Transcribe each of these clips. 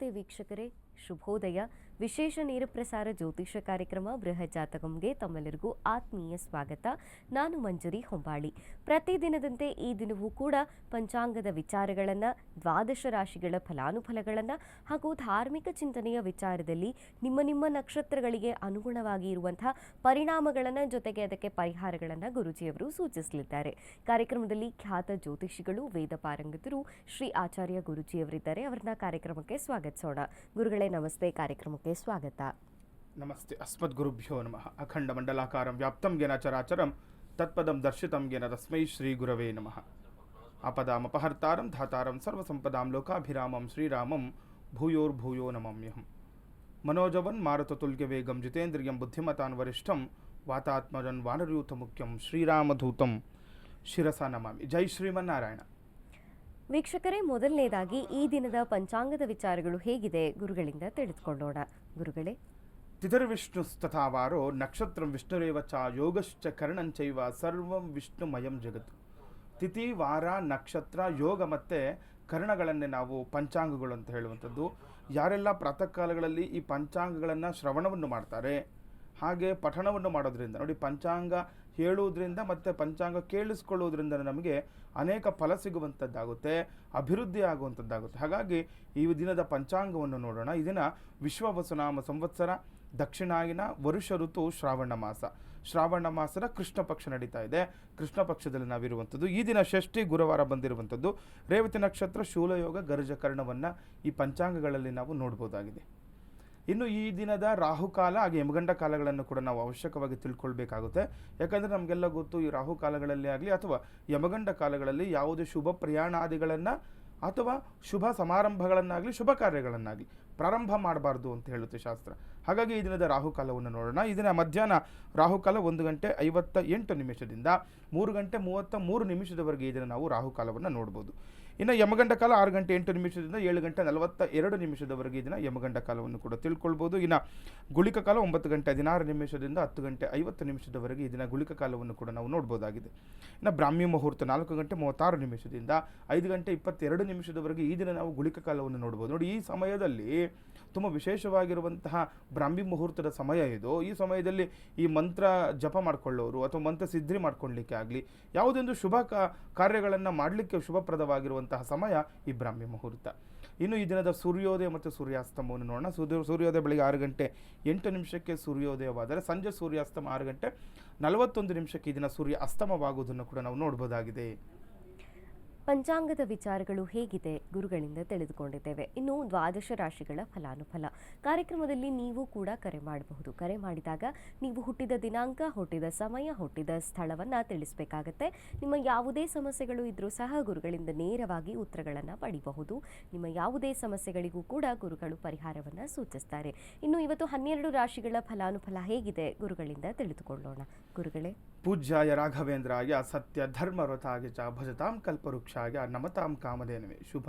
ನಮಸ್ತೆ ವೀಕ್ಷಕರೇ, ಶುಭೋದಯ. ವಿಶೇಷ ನೇರಪ್ರಸಾರ ಜ್ಯೋತಿಷ ಕಾರ್ಯಕ್ರಮ ಬೃಹತ್ ಜಾತಕಂಗೆ ತಮ್ಮೆಲ್ಲರಿಗೂ ಆತ್ಮೀಯ ಸ್ವಾಗತ. ನಾನು ಮಂಜರಿ ಹೊಂಬಾಳಿ. ಪ್ರತಿದಿನದಂತೆ ಈ ದಿನವೂ ಕೂಡ ಪಂಚಾಂಗದ ವಿಚಾರಗಳನ್ನು, ದ್ವಾದಶ ರಾಶಿಗಳ ಫಲಾನುಫಲಗಳನ್ನು ಹಾಗೂ ಧಾರ್ಮಿಕ ಚಿಂತನೆಯ ವಿಚಾರದಲ್ಲಿ ನಿಮ್ಮ ನಕ್ಷತ್ರಗಳಿಗೆ ಅನುಗುಣವಾಗಿ ಇರುವಂತಹ ಪರಿಣಾಮಗಳನ್ನು, ಜೊತೆಗೆ ಅದಕ್ಕೆ ಪರಿಹಾರಗಳನ್ನು ಗುರುಜಿಯವರು ಸೂಚಿಸಲಿದ್ದಾರೆ. ಕಾರ್ಯಕ್ರಮದಲ್ಲಿ ಖ್ಯಾತ ಜ್ಯೋತಿಷಿಗಳು, ವೇದ ಪಾರಂಗತರು ಶ್ರೀ ಆಚಾರ್ಯ ಗುರುಜಿಯವರಿದ್ದಾರೆ. ಅವರನ್ನ ಕಾರ್ಯಕ್ರಮಕ್ಕೆ ಸ್ವಾಗತಿಸೋಣ. ಗುರುಗಳೇ ನಮಸ್ತೆ, ಕಾರ್ಯಕ್ರಮಕ್ಕೆ ಸ್ವಾಗತ. ನಮಸ್ತೆ. ಅಸ್ಮದ್ಗುರುಭ್ಯೋ ನಮಃ. ಅಖಂಡ ಮಂಡಲಾಕಾರಂ ವ್ಯಾಪ್ತಂ ಗೆನ ಚರಾಚರಂ ತತ್ಪದಂ ದರ್ಶಿತಂ ಗೆನ ತಸ್ಮೈ ಶ್ರೀ ಗುರವೇ ನಮಃ. ಅಪದಾಮಪಹರ್ತಾರಂ ಧಾತಾರಂ ಸರ್ವಸಂಪದಾಂ ಲೋಕಾಭಿರಾಮಂ ಶ್ರೀರಾಮಂ ಭೂಯೋರ್ಭೂಯೋ ನಮಮ್ಯಹಂ. ಮನೋಜವನ್ ಮಾರುತತುಲ್ಯ ವೇಗಂ ಜಿತೇಂದ್ರಿಯಂ ಬುದ್ಧಿಮತಾನ್ ವರಿಷ್ಠಂ ವಾತಾತ್ಮಜನ್ ವಾನರಯೂಥ ಮುಖ್ಯಂ ಶ್ರೀರಾಮಧೂತಂ ಶಿರಸ ನಮಾಮಿ. ಜೈ ಶ್ರೀಮನ್ನಾರಾಯಣ. ವೀಕ್ಷಕರೇ, ಮೊದಲನೇದಾಗಿ ಈ ದಿನದ ಪಂಚಾಂಗದ ವಿಚಾರಗಳು ಹೇಗಿದೆ ಗುರುಗಳಿಂದ ತಿಳಿದುಕೊಳ್ಳೋಣ. ಗುರುಗಳೇ, ತಿಥಿರ್ವಿಷ್ಣುಸ್ತಥಾವಾರೋ ನಕ್ಷತ್ರಂ ವಿಷ್ಣುರೇವ ಚ ಯೋಗಶ್ಚ ಕರ್ಣಂಚೈವ ಸರ್ವಂ ವಿಷ್ಣುಮಯಂ ಜಗತ್ತು. ತಿಥಿ, ವಾರ, ನಕ್ಷತ್ರ, ಯೋಗ ಮತ್ತು ಕರ್ಣಗಳನ್ನೇ ನಾವು ಪಂಚಾಂಗಗಳು ಅಂತ ಹೇಳುವಂಥದ್ದು. ಯಾರೆಲ್ಲ ಪ್ರಾತಃ ಕಾಲಗಳಲ್ಲಿ ಈ ಪಂಚಾಂಗಗಳನ್ನು ಶ್ರವಣವನ್ನು ಮಾಡ್ತಾರೆ, ಹಾಗೆ ಪಠಣವನ್ನು ಮಾಡೋದ್ರಿಂದ, ನೋಡಿ, ಪಂಚಾಂಗ ಹೇಳುವುದರಿಂದ ಮತ್ತು ಪಂಚಾಂಗ ಕೇಳಿಸ್ಕೊಳ್ಳೋದ್ರಿಂದ ನಮಗೆ ಅನೇಕ ಫಲ ಸಿಗುವಂಥದ್ದಾಗುತ್ತೆ, ಅಭಿವೃದ್ಧಿ ಆಗುವಂಥದ್ದಾಗುತ್ತೆ. ಹಾಗಾಗಿ ಈ ದಿನದ ಪಂಚಾಂಗವನ್ನು ನೋಡೋಣ. ಈ ದಿನ ವಿಶ್ವವಸುನಾಮ ಸಂವತ್ಸರ, ದಕ್ಷಿಣಾಯನ, ವರುಷ ಋತು, ಶ್ರಾವಣ ಮಾಸ. ಶ್ರಾವಣ ಮಾಸದ ಕೃಷ್ಣ ಪಕ್ಷ ನಡೀತಾ ಇದೆ. ಕೃಷ್ಣ ಪಕ್ಷದಲ್ಲಿ ನಾವಿರುವಂಥದ್ದು. ಈ ದಿನ ಷಷ್ಠಿ ಗುರುವಾರ ಬಂದಿರುವಂಥದ್ದು. ರೇವತಿ ನಕ್ಷತ್ರ, ಶೂಲಯೋಗ, ಗರ್ಜಕರ್ಣವನ್ನು ಈ ಪಂಚಾಂಗಗಳಲ್ಲಿ ನಾವು ನೋಡ್ಬೋದಾಗಿದೆ. ಇನ್ನು ಈ ದಿನದ ರಾಹುಕಾಲ ಹಾಗೆ ಯಮಗಂಡ ಕಾಲಗಳನ್ನು ಕೂಡ ನಾವು ಅವಶ್ಯಕವಾಗಿ ತಿಳ್ಕೊಳ್ಬೇಕಾಗುತ್ತೆ. ಯಾಕಂದರೆ ನಮಗೆಲ್ಲ ಗೊತ್ತು, ಈ ರಾಹುಕಾಲಗಳಲ್ಲಿ ಆಗಲಿ ಅಥವಾ ಯಮಗಂಡ ಕಾಲಗಳಲ್ಲಿ ಯಾವುದೇ ಶುಭ ಪ್ರಯಾಣಾದಿಗಳನ್ನು ಅಥವಾ ಶುಭ ಸಮಾರಂಭಗಳನ್ನಾಗಲಿ ಶುಭ ಕಾರ್ಯಗಳನ್ನಾಗಲಿ ಪ್ರಾರಂಭ ಮಾಡಬಾರ್ದು ಅಂತ ಹೇಳುತ್ತೆ ಶಾಸ್ತ್ರ. ಹಾಗಾಗಿ ಈ ದಿನದ ರಾಹುಕಾಲವನ್ನು ನೋಡೋಣ. ಈ ದಿನ ಮಧ್ಯಾಹ್ನ ರಾಹುಕಾಲ 1:58 3:33 ಈ ದಿನ ನಾವು ರಾಹುಕಾಲವನ್ನು ನೋಡ್ಬೋದು. ಇನ್ನು ಯಮಗಂಡ ಕಾಲ 6:08 7:42 ಈ ದಿನ ಯಮಗಂಡ ಕಾಲವನ್ನು ಕೂಡ ತಿಳ್ಕೊಳ್ಬೋದು. ಇನ್ನು ಗುಳಿಕ ಕಾಲ 9:16 10:50 ಈ ದಿನ ಗುಳಿಕ ಕಾಲವನ್ನು ಕೂಡ ನಾವು ನೋಡ್ಬೋದಾಗಿದೆ. ಇನ್ನು ಬ್ರಾಹ್ಮಿ ಮುಹೂರ್ತ 4:36 5:22 ಈ ದಿನ ನಾವು ಗುಳಿಕ ಕಾಲವನ್ನು ನೋಡ್ಬೋದು. ನೋಡಿ, ಈ ಸಮಯದಲ್ಲಿ ತುಂಬ ವಿಶೇಷವಾಗಿರುವಂತಹ ಬ್ರಾಹ್ಮಿ ಮುಹೂರ್ತದ ಸಮಯ ಇದು. ಈ ಸಮಯದಲ್ಲಿ ಈ ಮಂತ್ರ ಜಪ ಮಾಡಿಕೊಳ್ಳೋರು ಅಥವಾ ಮಂತ್ರ ಸಿದ್ಧಿ ಮಾಡ್ಕೊಳ್ಳಲಿಕ್ಕೆ ಆಗಲಿ ಯಾವುದೊಂದು ಶುಭ ಕಾರ್ಯಗಳನ್ನು ಮಾಡಲಿಕ್ಕೆ ಶುಭಪ್ರದವಾಗಿರುವಂತಹ ಸಮಯ ಈ ಬ್ರಾಹ್ಮಿ ಮುಹೂರ್ತ. ಇನ್ನು ಈ ದಿನದ ಸೂರ್ಯೋದಯ ಮತ್ತು ಸೂರ್ಯಾಸ್ತಮವನ್ನು ನೋಡೋಣ. ಸೂರ್ಯೋದಯ ಬೆಳಗ್ಗೆ 6:08 ಸೂರ್ಯೋದಯವಾದರೆ ಸಂಜೆ ಸೂರ್ಯಾಸ್ತಮ 6:41 ಈ ದಿನ ಸೂರ್ಯ ಅಸ್ತಮವಾಗುವುದನ್ನು ಕೂಡ ನಾವು ನೋಡ್ಬೋದಾಗಿದೆ. ಪಂಚಾಂಗದ ವಿಚಾರಗಳು ಹೇಗಿದೆ ಗುರುಗಳಿಂದ ತಿಳಿದುಕೊಂಡಿದ್ದೇವೆ. ಇನ್ನು ದ್ವಾದಶ ರಾಶಿಗಳ ಫಲಾನುಫಲ ಕಾರ್ಯಕ್ರಮದಲ್ಲಿ ನೀವು ಕೂಡ ಕರೆ ಮಾಡಬಹುದು. ಕರೆ ಮಾಡಿದಾಗ ನೀವು ಹುಟ್ಟಿದ ದಿನಾಂಕ, ಹುಟ್ಟಿದ ಸಮಯ, ಹುಟ್ಟಿದ ಸ್ಥಳವನ್ನು ತಿಳಿಸಬೇಕಾಗತ್ತೆ. ನಿಮ್ಮ ಯಾವುದೇ ಸಮಸ್ಯೆಗಳು ಇದ್ರೂ ಸಹ ಗುರುಗಳಿಂದ ನೇರವಾಗಿ ಉತ್ತರಗಳನ್ನು ಪಡಿಬಹುದು. ನಿಮ್ಮ ಯಾವುದೇ ಸಮಸ್ಯೆಗಳಿಗೂ ಕೂಡ ಗುರುಗಳು ಪರಿಹಾರವನ್ನು ಸೂಚಿಸ್ತಾರೆ. ಇನ್ನು ಇವತ್ತು 12 ರಾಶಿಗಳ ಫಲಾನುಫಲ ಹೇಗಿದೆ ಗುರುಗಳಿಂದ ತಿಳಿದುಕೊಳ್ಳೋಣ. ಗುರುಗಳೇ, ಪೂಜ್ಯಾಯ ರಾಘವೇಂದ್ರಾಯ ಸತ್ಯ ಧರ್ಮವ್ರತಾಯ ಚ ಭಜತಾಂ ಕಲ್ಪವೃಕ್ಷಾಯ ನಮತಾಂ ಕಾಮಧೇನವೇ. ಶುಭ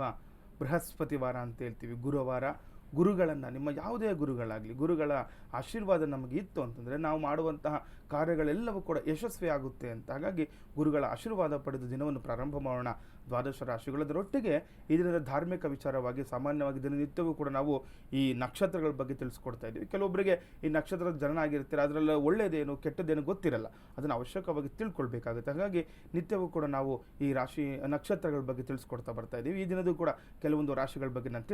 ಬೃಹಸ್ಪತಿ ವಾರ ಅಂತ ಹೇಳ್ತೀವಿ, ಗುರುವಾರ. ಗುರುಗಳನ್ನು, ನಿಮ್ಮ ಯಾವುದೇ ಗುರುಗಳಾಗಲಿ, ಗುರುಗಳ ಆಶೀರ್ವಾದ ನಮಗೆ ಇತ್ತು ಅಂತಂದರೆ ನಾವು ಮಾಡುವಂತಹ ಕಾರ್ಯಗಳೆಲ್ಲವೂ ಕೂಡ ಯಶಸ್ವಿ ಆಗುತ್ತೆ ಅಂತ. ಹಾಗಾಗಿ ಗುರುಗಳ ಆಶೀರ್ವಾದ ಪಡೆದು ದಿನವನ್ನು ಪ್ರಾರಂಭ ಮಾಡೋಣ. ದ್ವಾದಶ ರಾಶಿಗಳದರೊಟ್ಟಿಗೆ ಈ ದಿನದ ಧಾರ್ಮಿಕ ವಿಚಾರವಾಗಿ ಸಾಮಾನ್ಯವಾಗಿ ದಿನನಿತ್ಯವೂ ಕೂಡ ನಾವು ಈ ನಕ್ಷತ್ರಗಳ ಬಗ್ಗೆ ತಿಳಿಸ್ಕೊಡ್ತಾ ಇದ್ದೀವಿ. ಕೆಲವೊಬ್ಬರಿಗೆ ಈ ನಕ್ಷತ್ರದ ಜನ ಆಗಿರ್ತೀರ, ಅದರಲ್ಲಿ ಒಳ್ಳೆಯದೇನು ಕೆಟ್ಟದ್ದೇನು ಗೊತ್ತಿರಲ್ಲ, ಅದನ್ನು ಅವಶ್ಯಕವಾಗಿ ತಿಳ್ಕೊಳ್ಬೇಕಾಗುತ್ತೆ. ಹಾಗಾಗಿ ನಿತ್ಯವೂ ಕೂಡ ನಾವು ಈ ರಾಶಿ ನಕ್ಷತ್ರಗಳ ಬಗ್ಗೆ ತಿಳಿಸ್ಕೊಡ್ತಾ ಬರ್ತಾ ಇದ್ದೀವಿ. ಈ ದಿನದೂ ಕೂಡ ಕೆಲವೊಂದು ರಾಶಿಗಳ ಬಗ್ಗೆ ನಾನು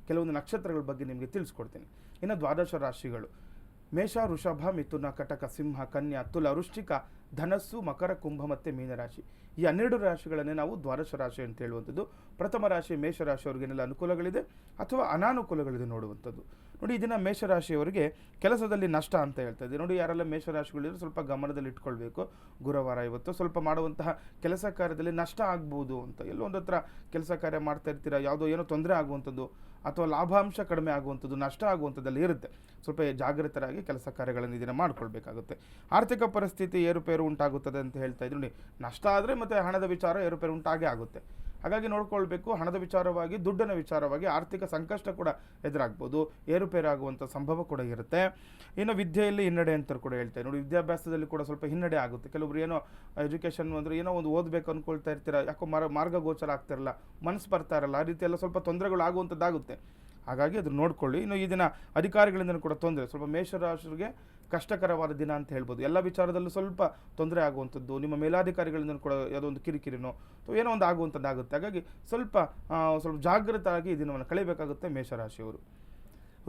ಕೆಲವೊಂದು ನಕ್ಷತ್ರಗಳ ಬಗ್ಗೆ ನಿಮಗೆ ತಿಳಿಸ್ಕೊಡ್ತೀನಿ. ಇನ್ನು ದ್ವಾದಶ ರಾಶಿಗಳು: ಮೇಷ, ವೃಷಭ, ಮಿಥುನ, ಕಟಕ, ಸಿಂಹ, ಕನ್ಯಾ, ತುಲ, ವೃಶ್ಚಿಕ, ಧನಸ್ಸು, ಮಕರ, ಕುಂಭ ಮತ್ತು ಮೀನರಾಶಿ. ಈ 12 ರಾಶಿಗಳನ್ನೇ ನಾವು ದ್ವಾದಶ ರಾಶಿ ಅಂತ ಹೇಳುವಂಥದ್ದು. ಪ್ರಥಮ ರಾಶಿ ಮೇಷರಾಶಿಯವರಿಗೇನೆಲ್ಲ ಅನುಕೂಲಗಳಿದೆ ಅಥವಾ ಅನಾನುಕೂಲಗಳಿದೆ ನೋಡುವಂಥದ್ದು. ನೋಡಿ, ಈ ದಿನ ಮೇಷರಾಶಿಯವರಿಗೆ ಕೆಲಸದಲ್ಲಿ ನಷ್ಟ ಅಂತ ಹೇಳ್ತಾ ಇದ್ದೀವಿ. ನೋಡಿ, ಯಾರೆಲ್ಲ ಮೇಷರಾಶಿಗಳಿದ್ರೆ ಸ್ವಲ್ಪ ಗಮನದಲ್ಲಿ ಇಟ್ಕೊಳ್ಬೇಕು. ಗುರುವಾರ ಇವತ್ತು ಸ್ವಲ್ಪ ಮಾಡುವಂತಹ ಕೆಲಸ ಕಾರ್ಯದಲ್ಲಿ ನಷ್ಟ ಆಗ್ಬೋದು ಅಂತ. ಎಲ್ಲೋ ಒಂದು ಹತ್ರ ಕೆಲಸ ಕಾರ್ಯ ಮಾಡ್ತಾ ಇರ್ತೀರ, ಯಾವುದೋ ಏನೋ ತೊಂದರೆ ಆಗುವಂಥದ್ದು ಅಥವಾ ಲಾಭಾಂಶ ಕಡಿಮೆ ಆಗುವಂಥದ್ದು, ನಷ್ಟ ಆಗುವಂಥದ್ದಲ್ಲಿ ಇರುತ್ತೆ. ಸ್ವಲ್ಪ ಜಾಗೃತರಾಗಿ ಕೆಲಸ ಕಾರ್ಯಗಳನ್ನು ಇದನ್ನು ಮಾಡ್ಕೊಳ್ಬೇಕಾಗುತ್ತೆ. ಆರ್ಥಿಕ ಪರಿಸ್ಥಿತಿ ಏರುಪೇರು ಉಂಟಾಗುತ್ತದೆ ಅಂತ ಹೇಳ್ತಾ ಇದ್ರು. ನೋಡಿ, ನಷ್ಟ ಆದರೆ ಮತ್ತು ಹಣದ ವಿಚಾರ ಏರುಪೇರು ಉಂಟಾಗೇ ಆಗುತ್ತೆ. ಹಾಗಾಗಿ ನೋಡ್ಕೊಳ್ಬೇಕು. ಹಣದ ವಿಚಾರವಾಗಿ, ದುಡ್ಡಿನ ವಿಚಾರವಾಗಿ ಆರ್ಥಿಕ ಸಂಕಷ್ಟ ಕೂಡ ಎದುರಾಗ್ಬೋದು, ಏರುಪೇರಾಗುವಂಥ ಸಂಭವ ಕೂಡ ಇರುತ್ತೆ. ಇನ್ನು ವಿದ್ಯೆಯಲ್ಲಿ ಹಿನ್ನಡೆ ಅಂತ ಕೂಡ ಹೇಳ್ತಾರೆ. ನೋಡಿ, ವಿದ್ಯಾಭ್ಯಾಸದಲ್ಲಿ ಕೂಡ ಸ್ವಲ್ಪ ಹಿನ್ನಡೆ ಆಗುತ್ತೆ. ಕೆಲವೊಬ್ರು ಏನೋ ಎಜುಕೇಷನ್ ಅಂದರೆ ಏನೋ ಒಂದು ಓದಬೇಕು ಅಂದ್ಕೊಳ್ತಾ ಇರ್ತೀರ, ಯಾಕೋ ಮಾರ್ಗಗೋಚರ ಆಗ್ತಿರಲ್ಲ, ಮನಸ್ಸು ಬರ್ತಾ ಇರಲ್ಲ, ಆ ರೀತಿ ಎಲ್ಲ ಸ್ವಲ್ಪ ತೊಂದರೆಗಳು ಆಗುವಂಥದ್ದಾಗುತ್ತೆ. ಹಾಗಾಗಿ ಅದನ್ನು ನೋಡ್ಕೊಳ್ಳಿ. ಇನ್ನು ಈ ದಿನ ಅಧಿಕಾರಿಗಳಿಂದ ಕೂಡ ತೊಂದರೆ, ಸ್ವಲ್ಪ ಮೇಷರಾಶಿಗೆ ಕಷ್ಟಕರವಾದ ದಿನ ಅಂತ ಹೇಳ್ಬೋದು. ಎಲ್ಲ ವಿಚಾರದಲ್ಲೂ ಸ್ವಲ್ಪ ತೊಂದರೆ ಆಗುವಂಥದ್ದು, ನಿಮ್ಮ ಮೇಲಾಧಿಕಾರಿಗಳಿಂದ ಕೂಡ ಯಾವುದೋ ಒಂದು ಕಿರಿಕಿರಿನೋ ಅಥವಾ ಏನೋ ಒಂದು ಆಗುವಂಥದ್ದಾಗುತ್ತೆ. ಹಾಗಾಗಿ ಸ್ವಲ್ಪ ಜಾಗೃತರಾಗಿ ಈ ದಿನವನ್ನು ಕಳಿಬೇಕಾಗುತ್ತೆ ಮೇಷರಾಶಿಯವರು.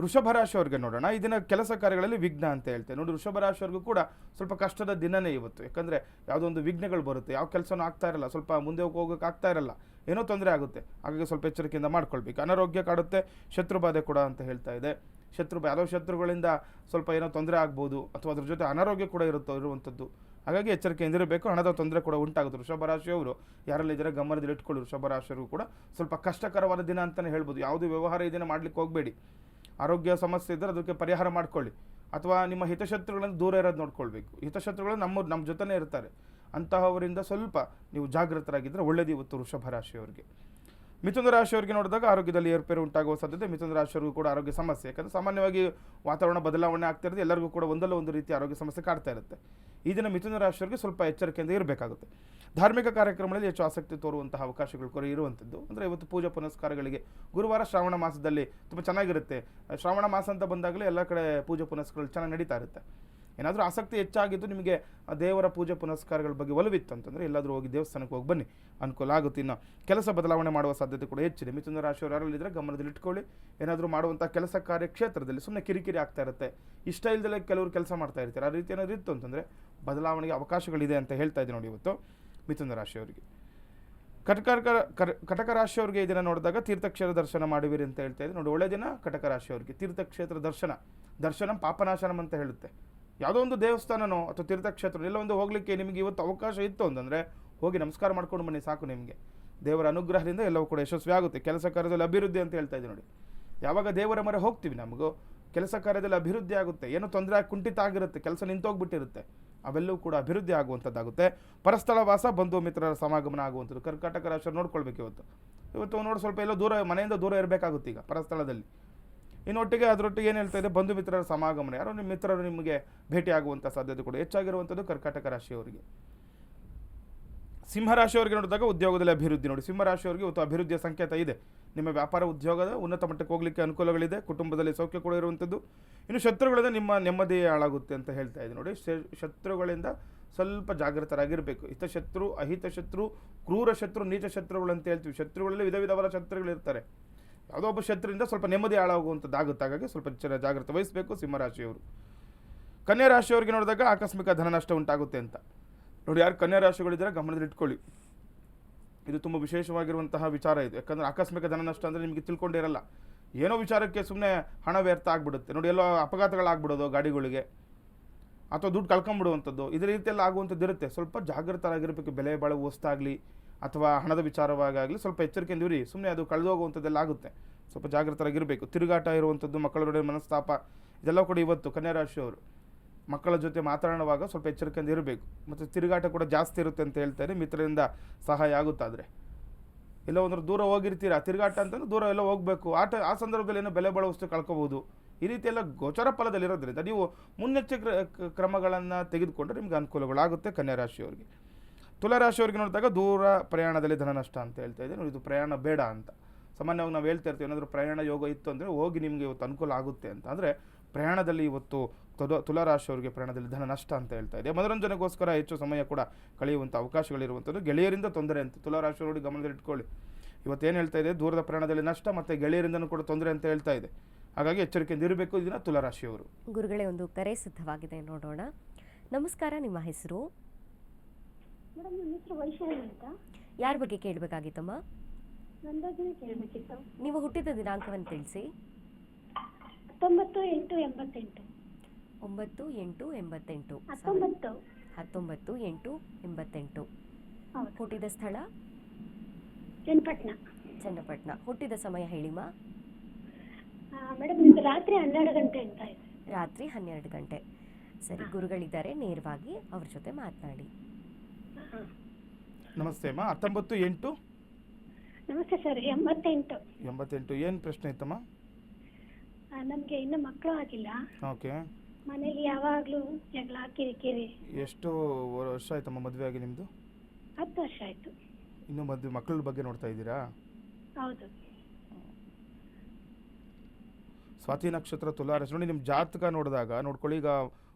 ವೃಷಭ ರಾಶಿಯವರಿಗೆ ನೋಡೋಣ. ಈ ದಿನ ಕೆಲಸ ಕಾರ್ಯಗಳಲ್ಲಿ ವಿಘ್ನ ಅಂತ ಹೇಳ್ತೇವೆ ನೋಡಿ. ವೃಷಭ ರಾಶಿಯವರಿಗೂ ಕೂಡ ಸ್ವಲ್ಪ ಕಷ್ಟದ ದಿನನೇ ಇವತ್ತು. ಯಾಕಂದರೆ ಯಾವುದೋ ಒಂದು ವಿಘ್ನಗಳು ಬರುತ್ತೆ, ಯಾವ ಕೆಲಸನೂ ಆಗ್ತಾ ಇರಲ್ಲ, ಸ್ವಲ್ಪ ಮುಂದೆ ಹೋಗೋಕೆ ಆಗ್ತಾ ಇರಲ್ಲ, ಏನೋ ತೊಂದರೆ ಆಗುತ್ತೆ. ಹಾಗಾಗಿ ಸ್ವಲ್ಪ ಎಚ್ಚರಿಕೆಯಿಂದ ಮಾಡ್ಕೊಳ್ಬೇಕು. ಅನಾರೋಗ್ಯ ಕಾಡುತ್ತೆ, ಶತ್ರುಬಾಧೆ ಕೂಡ ಅಂತ ಹೇಳ್ತಾ ಇದೆ. ಯಾವುದೋ ಶತ್ರುಗಳಿಂದ ಸ್ವಲ್ಪ ಏನೋ ತೊಂದರೆ ಆಗ್ಬೋದು, ಅಥವಾ ಅದ್ರ ಜೊತೆ ಅನಾರೋಗ್ಯ ಕೂಡ ಇರುವಂಥದ್ದು. ಹಾಗಾಗಿ ಎಚ್ಚರಿಕೆಯಿಂದ ಇರಬೇಕು. ಹಣದ ತೊಂದರೆ ಕೂಡ ಉಂಟಾಗುತ್ತೆ. ವೃಷಭ ರಾಶಿಯವರು ಯಾರಲ್ಲಿದ್ದಾರೆ ಗಮನದಲ್ಲಿ ಇಟ್ಕೊಳ್ಳಿ. ವೃಷಭ ರಾಶಿಯವರು ಕೂಡ ಸ್ವಲ್ಪ ಕಷ್ಟಕರವಾದ ದಿನ ಅಂತಲೇ ಹೇಳ್ಬೋದು. ಯಾವುದೇ ವ್ಯವಹಾರ ಈ ದಿನ ಮಾಡ್ಲಿಕ್ಕೆ ಹೋಗಬೇಡಿ. ಆರೋಗ್ಯ ಸಮಸ್ಯೆ ಇದ್ದರೆ ಅದಕ್ಕೆ ಪರಿಹಾರ ಮಾಡ್ಕೊಳ್ಳಿ, ಅಥವಾ ನಿಮ್ಮ ಹಿತಶತ್ರುಗಳನ್ನು ದೂರ ಇರೋದು ನೋಡ್ಕೊಳ್ಬೇಕು. ಹಿತಶತ್ರುಗಳು ನಮ್ಮ ಜೊತೆನೇ ಇರ್ತಾರೆ, ಅಂತಹವರಿಂದ ಸ್ವಲ್ಪ ನೀವು ಜಾಗೃತರಾಗಿದ್ದರೆ ಒಳ್ಳೆಯದು ಇವತ್ತು ವೃಷಭ ರಾಶಿಯವರಿಗೆ. ಮಿಥುನ ರಾಶಿಯವರಿಗೆ ನೋಡಿದಾಗ ಆರೋಗ್ಯದಲ್ಲಿ ಏರುಪೇರು ಉಂಟಾಗುವ ಸಾಧ್ಯತೆ. ಮಿಥುನ ರಾಶಿಯವರಿಗೂ ಕೂಡ ಆರೋಗ್ಯ ಸಮಸ್ಯೆ, ಯಾಕಂದರೆ ಸಾಮಾನ್ಯವಾಗಿ ವಾತಾವರಣ ಬದಲಾವಣೆ ಆಗ್ತಾ ಇರುತ್ತೆ, ಎಲ್ಲರಿಗೂ ಕೂಡ ಒಂದಲ್ಲ ಒಂದು ರೀತಿ ಆರೋಗ್ಯ ಸಮಸ್ಯೆ ಕಾಡ್ತಾ ಇರುತ್ತೆ. ಈ ದಿನ ಮಿಥುನ ರಾಶಿಯವರಿಗೆ ಸ್ವಲ್ಪ ಎಚ್ಚರಿಕೆಯಿಂದ ಇರಬೇಕಾಗುತ್ತೆ. ಧಾರ್ಮಿಕ ಕಾರ್ಯಕ್ರಮಗಳಲ್ಲಿ ಹೆಚ್ಚು ಆಸಕ್ತಿ ತೋರುವಂತಹ ಅವಕಾಶಗಳು ಕೂಡ ಇರುವಂಥದ್ದು. ಅಂದರೆ ಇವತ್ತು ಪೂಜಾ ಪುನಸ್ಕಾರಗಳಿಗೆ, ಗುರುವಾರ ಶ್ರಾವಣ ಮಾಸದಲ್ಲಿ ತುಂಬ ಚೆನ್ನಾಗಿರುತ್ತೆ. ಶ್ರಾವಣ ಮಾಸ ಅಂತ ಬಂದಾಗಲೇ ಎಲ್ಲ ಕಡೆ ಪೂಜೆ ಪುನಸ್ಕಾರಗಳು ಚೆನ್ನಾಗಿ ನಡೀತಾ ಇರುತ್ತೆ. ಏನಾದರೂ ಆಸಕ್ತಿ ಹೆಚ್ಚಾಗಿದ್ದು, ನಿಮಗೆ ದೇವರ ಪೂಜೆ ಪುನಸ್ಕಾರಗಳ ಬಗ್ಗೆ ಒಲವಿತ್ತು ಅಂತಂದರೆ ಎಲ್ಲಾದರೂ ಹೋಗಿ ದೇವಸ್ಥಾನಕ್ಕೆ ಹೋಗಿ ಬನ್ನಿ, ಅನುಕೂಲ ಆಗುತ್ತೆ. ಇನ್ನು ಕೆಲಸ ಬದಲಾವಣೆ ಮಾಡುವ ಸಾಧ್ಯತೆ ಕೂಡ ಹೆಚ್ಚಿದೆ. ಮಿಥುನ ರಾಶಿಯವರು ಯಾರಲ್ಲಿದ್ದರೆ ಗಮನದಲ್ಲಿ ಇಟ್ಕೊಳ್ಳಿ. ಏನಾದರೂ ಮಾಡುವಂಥ ಕೆಲಸ ಕಾರ್ಯ ಕ್ಷೇತ್ರದಲ್ಲಿ ಸುಮ್ಮನೆ ಕಿರಿಕಿರಿ ಆಗ್ತಾ ಇರುತ್ತೆ, ಇಷ್ಟ ಇಲ್ಲದಲ್ಲೇ ಕೆಲವರು ಕೆಲಸ ಮಾಡ್ತಾ ಇರ್ತಾರೆ. ಆ ರೀತಿ ಏನಾದರೂ ಇತ್ತು ಅಂತಂದರೆ ಬದಲಾವಣೆಗೆ ಅವಕಾಶಗಳಿದೆ ಅಂತ ಹೇಳ್ತಾ ಇದ್ದೀನಿ ನೋಡಿ ಇವತ್ತು ಮಿಥುನ ರಾಶಿಯವರಿಗೆ. ಕಟಕ ರಾಶಿಯವರಿಗೆ ಈ ದಿನ ನೋಡಿದಾಗ ತೀರ್ಥಕ್ಷೇತ್ರ ದರ್ಶನ ಮಾಡುವಿರಿ ಅಂತ ಹೇಳ್ತಾ ಇದ್ದೀನಿ ನೋಡಿ. ಒಳ್ಳೆ ದಿನ ಕಟಕ ರಾಶಿಯವರಿಗೆ. ತೀರ್ಥಕ್ಷೇತ್ರ ದರ್ಶನ ಪಾಪನಾಶನಂ ಅಂತ ಹೇಳುತ್ತೆ. ಯಾವುದೋ ಒಂದು ದೇವಸ್ಥಾನನೋ ಅಥವಾ ತೀರ್ಥಕ್ಷೇತ್ರ ಎಲ್ಲ ಒಂದು ಹೋಗಲಿಕ್ಕೆ ನಿಮಗೆ ಇವತ್ತು ಅವಕಾಶ ಇತ್ತು ಅಂತಂದರೆ ಹೋಗಿ ನಮಸ್ಕಾರ ಮಾಡ್ಕೊಂಡು ಬನ್ನಿ, ಸಾಕು. ನಿಮಗೆ ದೇವರ ಅನುಗ್ರಹದಿಂದ ಎಲ್ಲವೂ ಕೂಡ ಯಶಸ್ವಿ ಆಗುತ್ತೆ. ಕೆಲಸ ಕಾರ್ಯದಲ್ಲಿ ಅಭಿವೃದ್ಧಿ ಅಂತ ಹೇಳ್ತಾ ಇದ್ದೀನಿ ನೋಡಿ. ಯಾವಾಗ ದೇವರ ಮೊರೆ ಹೋಗ್ತೀವಿ ನಮಗೂ ಕೆಲಸ ಕಾರ್ಯದಲ್ಲಿ ಅಭಿವೃದ್ಧಿ ಆಗುತ್ತೆ. ಏನೋ ತೊಂದರೆ ಕುಂಠಿತ ಆಗಿರುತ್ತೆ, ಕೆಲಸ ನಿಂತೋಗ್ಬಿಟ್ಟಿರುತ್ತೆ, ಅವೆಲ್ಲವೂ ಕೂಡ ಅಭಿವೃದ್ಧಿ ಆಗುವಂಥದ್ದಾಗುತ್ತೆ. ಪರಸ್ಥಳ ವಾಸ, ಬಂಧು ಮಿತ್ರರ ಸಮಾಗಮನ ಆಗುವಂಥದ್ದು. ಕರ್ಕಾಟಕ ರಾಶಿಯವರು ನೋಡ್ಕೊಳ್ಬೇಕು ಇವತ್ತು ನೋಡಿ ಸ್ವಲ್ಪ ಎಲ್ಲೋ ದೂರ, ಮನೆಯಿಂದ ದೂರ ಇರಬೇಕಾಗುತ್ತೆ ಈಗ ಪರಸ್ಥಳದಲ್ಲಿ. ಇನ್ನೊಟ್ಟಿಗೆ ಅದರೊಟ್ಟಿಗೆ ಏನು ಹೇಳ್ತಾ ಇದೆ, ಬಂಧು ಮಿತ್ರರ ಸಮಾಗಮನ, ಯಾರೋ ನಿಮ್ಮ ಮಿತ್ರರು ನಿಮಗೆ ಭೇಟಿ ಆಗುವಂಥ ಸಾಧ್ಯತೆ ಕೂಡ ಹೆಚ್ಚಾಗಿರುವಂಥದ್ದು ಕರ್ಕಾಟಕ ರಾಶಿಯವರಿಗೆ. ಸಿಂಹರಾಶಿಯವರಿಗೆ ನೋಡಿದಾಗ ಉದ್ಯೋಗದಲ್ಲಿ ಅಭಿವೃದ್ಧಿ ನೋಡಿ. ಸಿಂಹರಾಶಿಯವರಿಗೆ ಇವತ್ತು ಅಭಿವೃದ್ಧಿಯ ಸಂಕೇತ ಇದೆ. ನಿಮ್ಮ ವ್ಯಾಪಾರ ಉದ್ಯೋಗದ ಉನ್ನತ ಮಟ್ಟಕ್ಕೆ ಹೋಗಲಿಕ್ಕೆ ಅನುಕೂಲಗಳಿದೆ. ಕುಟುಂಬದಲ್ಲಿ ಸೌಖ್ಯ ಕೂಡ ಇರುವಂಥದ್ದು. ಇನ್ನು ಶತ್ರುಗಳಿಂದ ನಿಮ್ಮ ನೆಮ್ಮದಿ ಹಾಳಾಗುತ್ತೆ ಅಂತ ಹೇಳ್ತಾ ಇದೆ ನೋಡಿ. ಶತ್ರುಗಳಿಂದ ಸ್ವಲ್ಪ ಜಾಗೃತರಾಗಿರಬೇಕು. ಹಿತಶತ್ರು, ಅಹಿತಶತ್ರು, ಕ್ರೂರ ಶತ್ರು, ನೀಚ ಶತ್ರುಗಳು ಅಂತ ಹೇಳ್ತೀವಿ. ಶತ್ರುಗಳಲ್ಲಿ ವಿಧವಾದ ಶತ್ರುಗಳಿರ್ತಾರೆ. ಯಾವುದೋ ಒಬ್ಬ ಶತ್ರುವಿಂದ ಸ್ವಲ್ಪ ನೆಮ್ಮದಿ ಹಾಳಾಗುವಂಥದ್ದಾಗುತ್ತೆ. ಹಾಗಾಗಿ ಸ್ವಲ್ಪ ಜಾಗ್ರತೆ ವಹಿಸಬೇಕು ಸಿಂಹರಾಶಿಯವರು. ಕನ್ಯಾ ರಾಶಿಯವರಿಗೆ ನೋಡಿದಾಗ ಆಕಸ್ಮಿಕ ಧನನಷ್ಟ ಉಂಟಾಗುತ್ತೆ ಅಂತ ನೋಡಿ. ಯಾರು ಕನ್ಯಾ ರಾಶಿಗಳಿದ್ದಾರೆ ಗಮನದಲ್ಲಿ ಇಟ್ಕೊಳ್ಳಿ. ಇದು ತುಂಬ ವಿಶೇಷವಾಗಿರುವಂತಹ ವಿಚಾರ ಇದು. ಯಾಕಂದರೆ ಆಕಸ್ಮಿಕ ಧನನಷ್ಟ ಅಂದರೆ ನಿಮಗೆ ತಿಳ್ಕೊಂಡಿರಲ್ಲ, ಏನೋ ವಿಚಾರಕ್ಕೆ ಸುಮ್ಮನೆ ಹಣ ವ್ಯರ್ಥ ಆಗಿಬಿಡುತ್ತೆ ನೋಡಿ. ಎಲ್ಲೋ ಅಪಘಾತಗಳಾಗ್ಬಿಡೋದು ಗಾಡಿಗಳಿಗೆ, ಅಥವಾ ದುಡ್ಡು ಕಳ್ಕೊಂಬಿಡುವಂಥದ್ದು, ಇದೇ ರೀತಿಯೆಲ್ಲ ಆಗುವಂಥದ್ದು ಇರುತ್ತೆ. ಸ್ವಲ್ಪ ಜಾಗೃತರಾಗಿರಬೇಕು. ಬೆಲೆ ಬಾಳುವ ವಸ್ತಾಗಲಿ ಅಥವಾ ಹಣದ ವಿಚಾರವಾಗಲಿ ಸ್ವಲ್ಪ ಎಚ್ಚರಿಕೆಯಿಂದ ಇರಿ. ಸುಮ್ಮನೆ ಅದು ಕಳೆದೋಗುವಂಥದ್ದೆಲ್ಲ ಆಗುತ್ತೆ. ಸ್ವಲ್ಪ ಜಾಗೃತರಾಗಿರಬೇಕು. ತಿರುಗಾಟ ಇರುವಂಥದ್ದು, ಮಕ್ಕಳೊಡನೆ ಮನಸ್ತಾಪ, ಇದೆಲ್ಲ ಕೂಡ ಇವತ್ತು ಕನ್ಯಾ ರಾಶಿಯವರು ಮಕ್ಕಳ ಜೊತೆ ಮಾತನಾಡುವಾಗ ಸ್ವಲ್ಪ ಎಚ್ಚರಿಕೆಯಿಂದ ಇರಬೇಕು. ಮತ್ತು ತಿರುಗಾಟ ಕೂಡ ಜಾಸ್ತಿ ಇರುತ್ತೆ ಅಂತ ಹೇಳ್ತಾರೆ. ಮಿತ್ರರಿಂದ ಸಹಾಯ ಆಗುತ್ತಾದರೆ ಎಲ್ಲೋ ಒಂದು ದೂರ ಹೋಗಿರ್ತೀರಾ, ತಿರುಗಾಟ ಅಂತಂದ್ರೆ ದೂರ ಎಲ್ಲ ಹೋಗಬೇಕು. ಆ ಸಂದರ್ಭದಲ್ಲಿ ಏನೋ ಬೆಲೆ ಬಾಳುವ ವಸ್ತು ಕಳ್ಕೋಬೋದು. ಈ ರೀತಿ ಎಲ್ಲ ಗೋಚರ ಫಲದಲ್ಲಿರೋದ್ರಿಂದ ನೀವು ಮುನ್ನೆಚ್ಚರಿಕೆ ಕ್ರಮಗಳನ್ನು ತೆಗೆದುಕೊಂಡ್ರೆ ನಿಮ್ಗೆ ಅನುಕೂಲಗಳಾಗುತ್ತೆ ಕನ್ಯಾ ರಾಶಿಯವರಿಗೆ. ತುಲಾರಾಶಿಯವರಿಗೆ ನೋಡಿದಾಗ ದೂರ ಪ್ರಯಾಣದಲ್ಲಿ ಧನ ನಷ್ಟ ಅಂತ ಹೇಳ್ತಾ ಇದೆ ನೋಡಿ. ಇದು ಪ್ರಯಾಣ ಬೇಡ ಅಂತ ಸಾಮಾನ್ಯವಾಗಿ ನಾವು ಹೇಳ್ತಾ ಇರ್ತೀವಿ. ಏನಾದರೂ ಪ್ರಯಾಣ ಯೋಗ ಇತ್ತು ಅಂದರೆ ಹೋಗಿ ನಿಮಗೆ ಇವತ್ತು ಅನುಕೂಲ ಆಗುತ್ತೆ ಅಂತ. ಆದರೆ ಪ್ರಯಾಣದಲ್ಲಿ ಇವತ್ತು ತುಲಾರಾಶಿಯವರಿಗೆ ಪ್ರಯಾಣದಲ್ಲಿ ಧನ ನಷ್ಟ ಅಂತ ಹೇಳ್ತಾ ಇದೆ. ಮನೋರಂಜನೆಗೋಸ್ಕರ ಹೆಚ್ಚು ಸಮಯ ಕೂಡ ಕಳೆಯುವಂಥ ಅವಕಾಶಗಳಿರುವಂಥದ್ದು. ಗೆಳೆಯರಿಂದ ತೊಂದರೆ ಅಂತ ತುಲಾರಾಶಿಯವರಿಗೆ ಗಮನದಲ್ಲಿ ಇಟ್ಕೊಳ್ಳಿ. ಇವತ್ತೇನು ಹೇಳ್ತಾ ಇದೆ, ದೂರದ ಪ್ರಯಾಣದಲ್ಲಿ ನಷ್ಟ ಮತ್ತು ಗೆಳೆಯರಿಂದನೂ ಕೂಡ ತೊಂದರೆ ಅಂತ ಹೇಳ್ತಾ ಇದೆ. ಹಾಗಾಗಿ ಎಚ್ಚರಿಕೆಯಿಂದ ಇರಬೇಕು ಇದನ್ನ ತುಲಾರಾಶಿಯವರು. ಗುರುಗಳೇ, ಒಂದು ಕರೆ ಸಿದ್ಧವಾಗಿದೆ, ನೋಡೋಣ. ನಮಸ್ಕಾರ, ನಿಮ್ಮ ಹೆಸರು? ಮೇಡಮ್, ನನ್ನ ಹೆಸರು ವೈಶಾಲಿ ಅಂತ. ಯಾರ ಬಗ್ಗೆ ಕೇಳಬೇಕಾಗಿತ್ತಮ್ಮ? ನನ್ನ ಬಗ್ಗೆ ಕೇಳಬೇಕಿತ್ತು. ನೀವು ಹುಟ್ಟಿದ ದಿನಾಂಕವನ್ನು ತಿಳಿಸಿ. 19/8/88. 9/8/88. 19/8/88. ಹುಟ್ಟಿದ ಸ್ಥಳ? ಚನ್ನಪಟ್ಟಣ. ಹುಟ್ಟಿದ ಸಮಯ ಹೇಳಿಮ್ಮ. ಮೇಡಮ್, ಇದು ರಾತ್ರಿ 12 ಗಂಟೆ ಅಂತ ಇದೆ. ರಾತ್ರಿ 12 ಗಂಟೆ. ಸರಿ, ಗುರುಗಳಿದ್ದಾರೆ, ನೇರವಾಗಿ ಅವ್ರ ಜೊತೆ ಮಾತನಾಡಿ. ನಮಸ್ತೆ ಅಮ್ಮ. 19/8. ನಮಸ್ತೆ ಸರ್. 88. ಏನು ಪ್ರಶ್ನೆ ಇತ್ತಮ್ಮ? ನಮಗೆ ಇನ್ನೂ ಮಕ್ಕಳು ಆಗಿಲ್ಲ. ಓಕೆ. ಮನೇಲಿ ಯಾವಾಗಲೂ ಜಗಳ, ಕಿರಿಕಿರಿ. ಎಷ್ಟು ವರ್ಷ ಆಯ್ತಮ್ಮ ಮದುವೆ ಆಗಿ ನಿಮ್ಮದು? 10 ವರ್ಷ ಆಯಿತು. ಇನ್ನೂ ಮಕ್ಕಳ ಬಗ್ಗೆ ನೋಡ್ತಾ ಇದ್ದೀರಾ? ಹೌದು. ಸ್ವಾತಿ ನಕ್ಷತ್ರ ತುಲಾರಾಶಿ ನೋಡಿ, ನಿಮ್ಮ ಜಾತಕ ನೋಡ್ಕೊಳ್ಳಿ. ಈಗ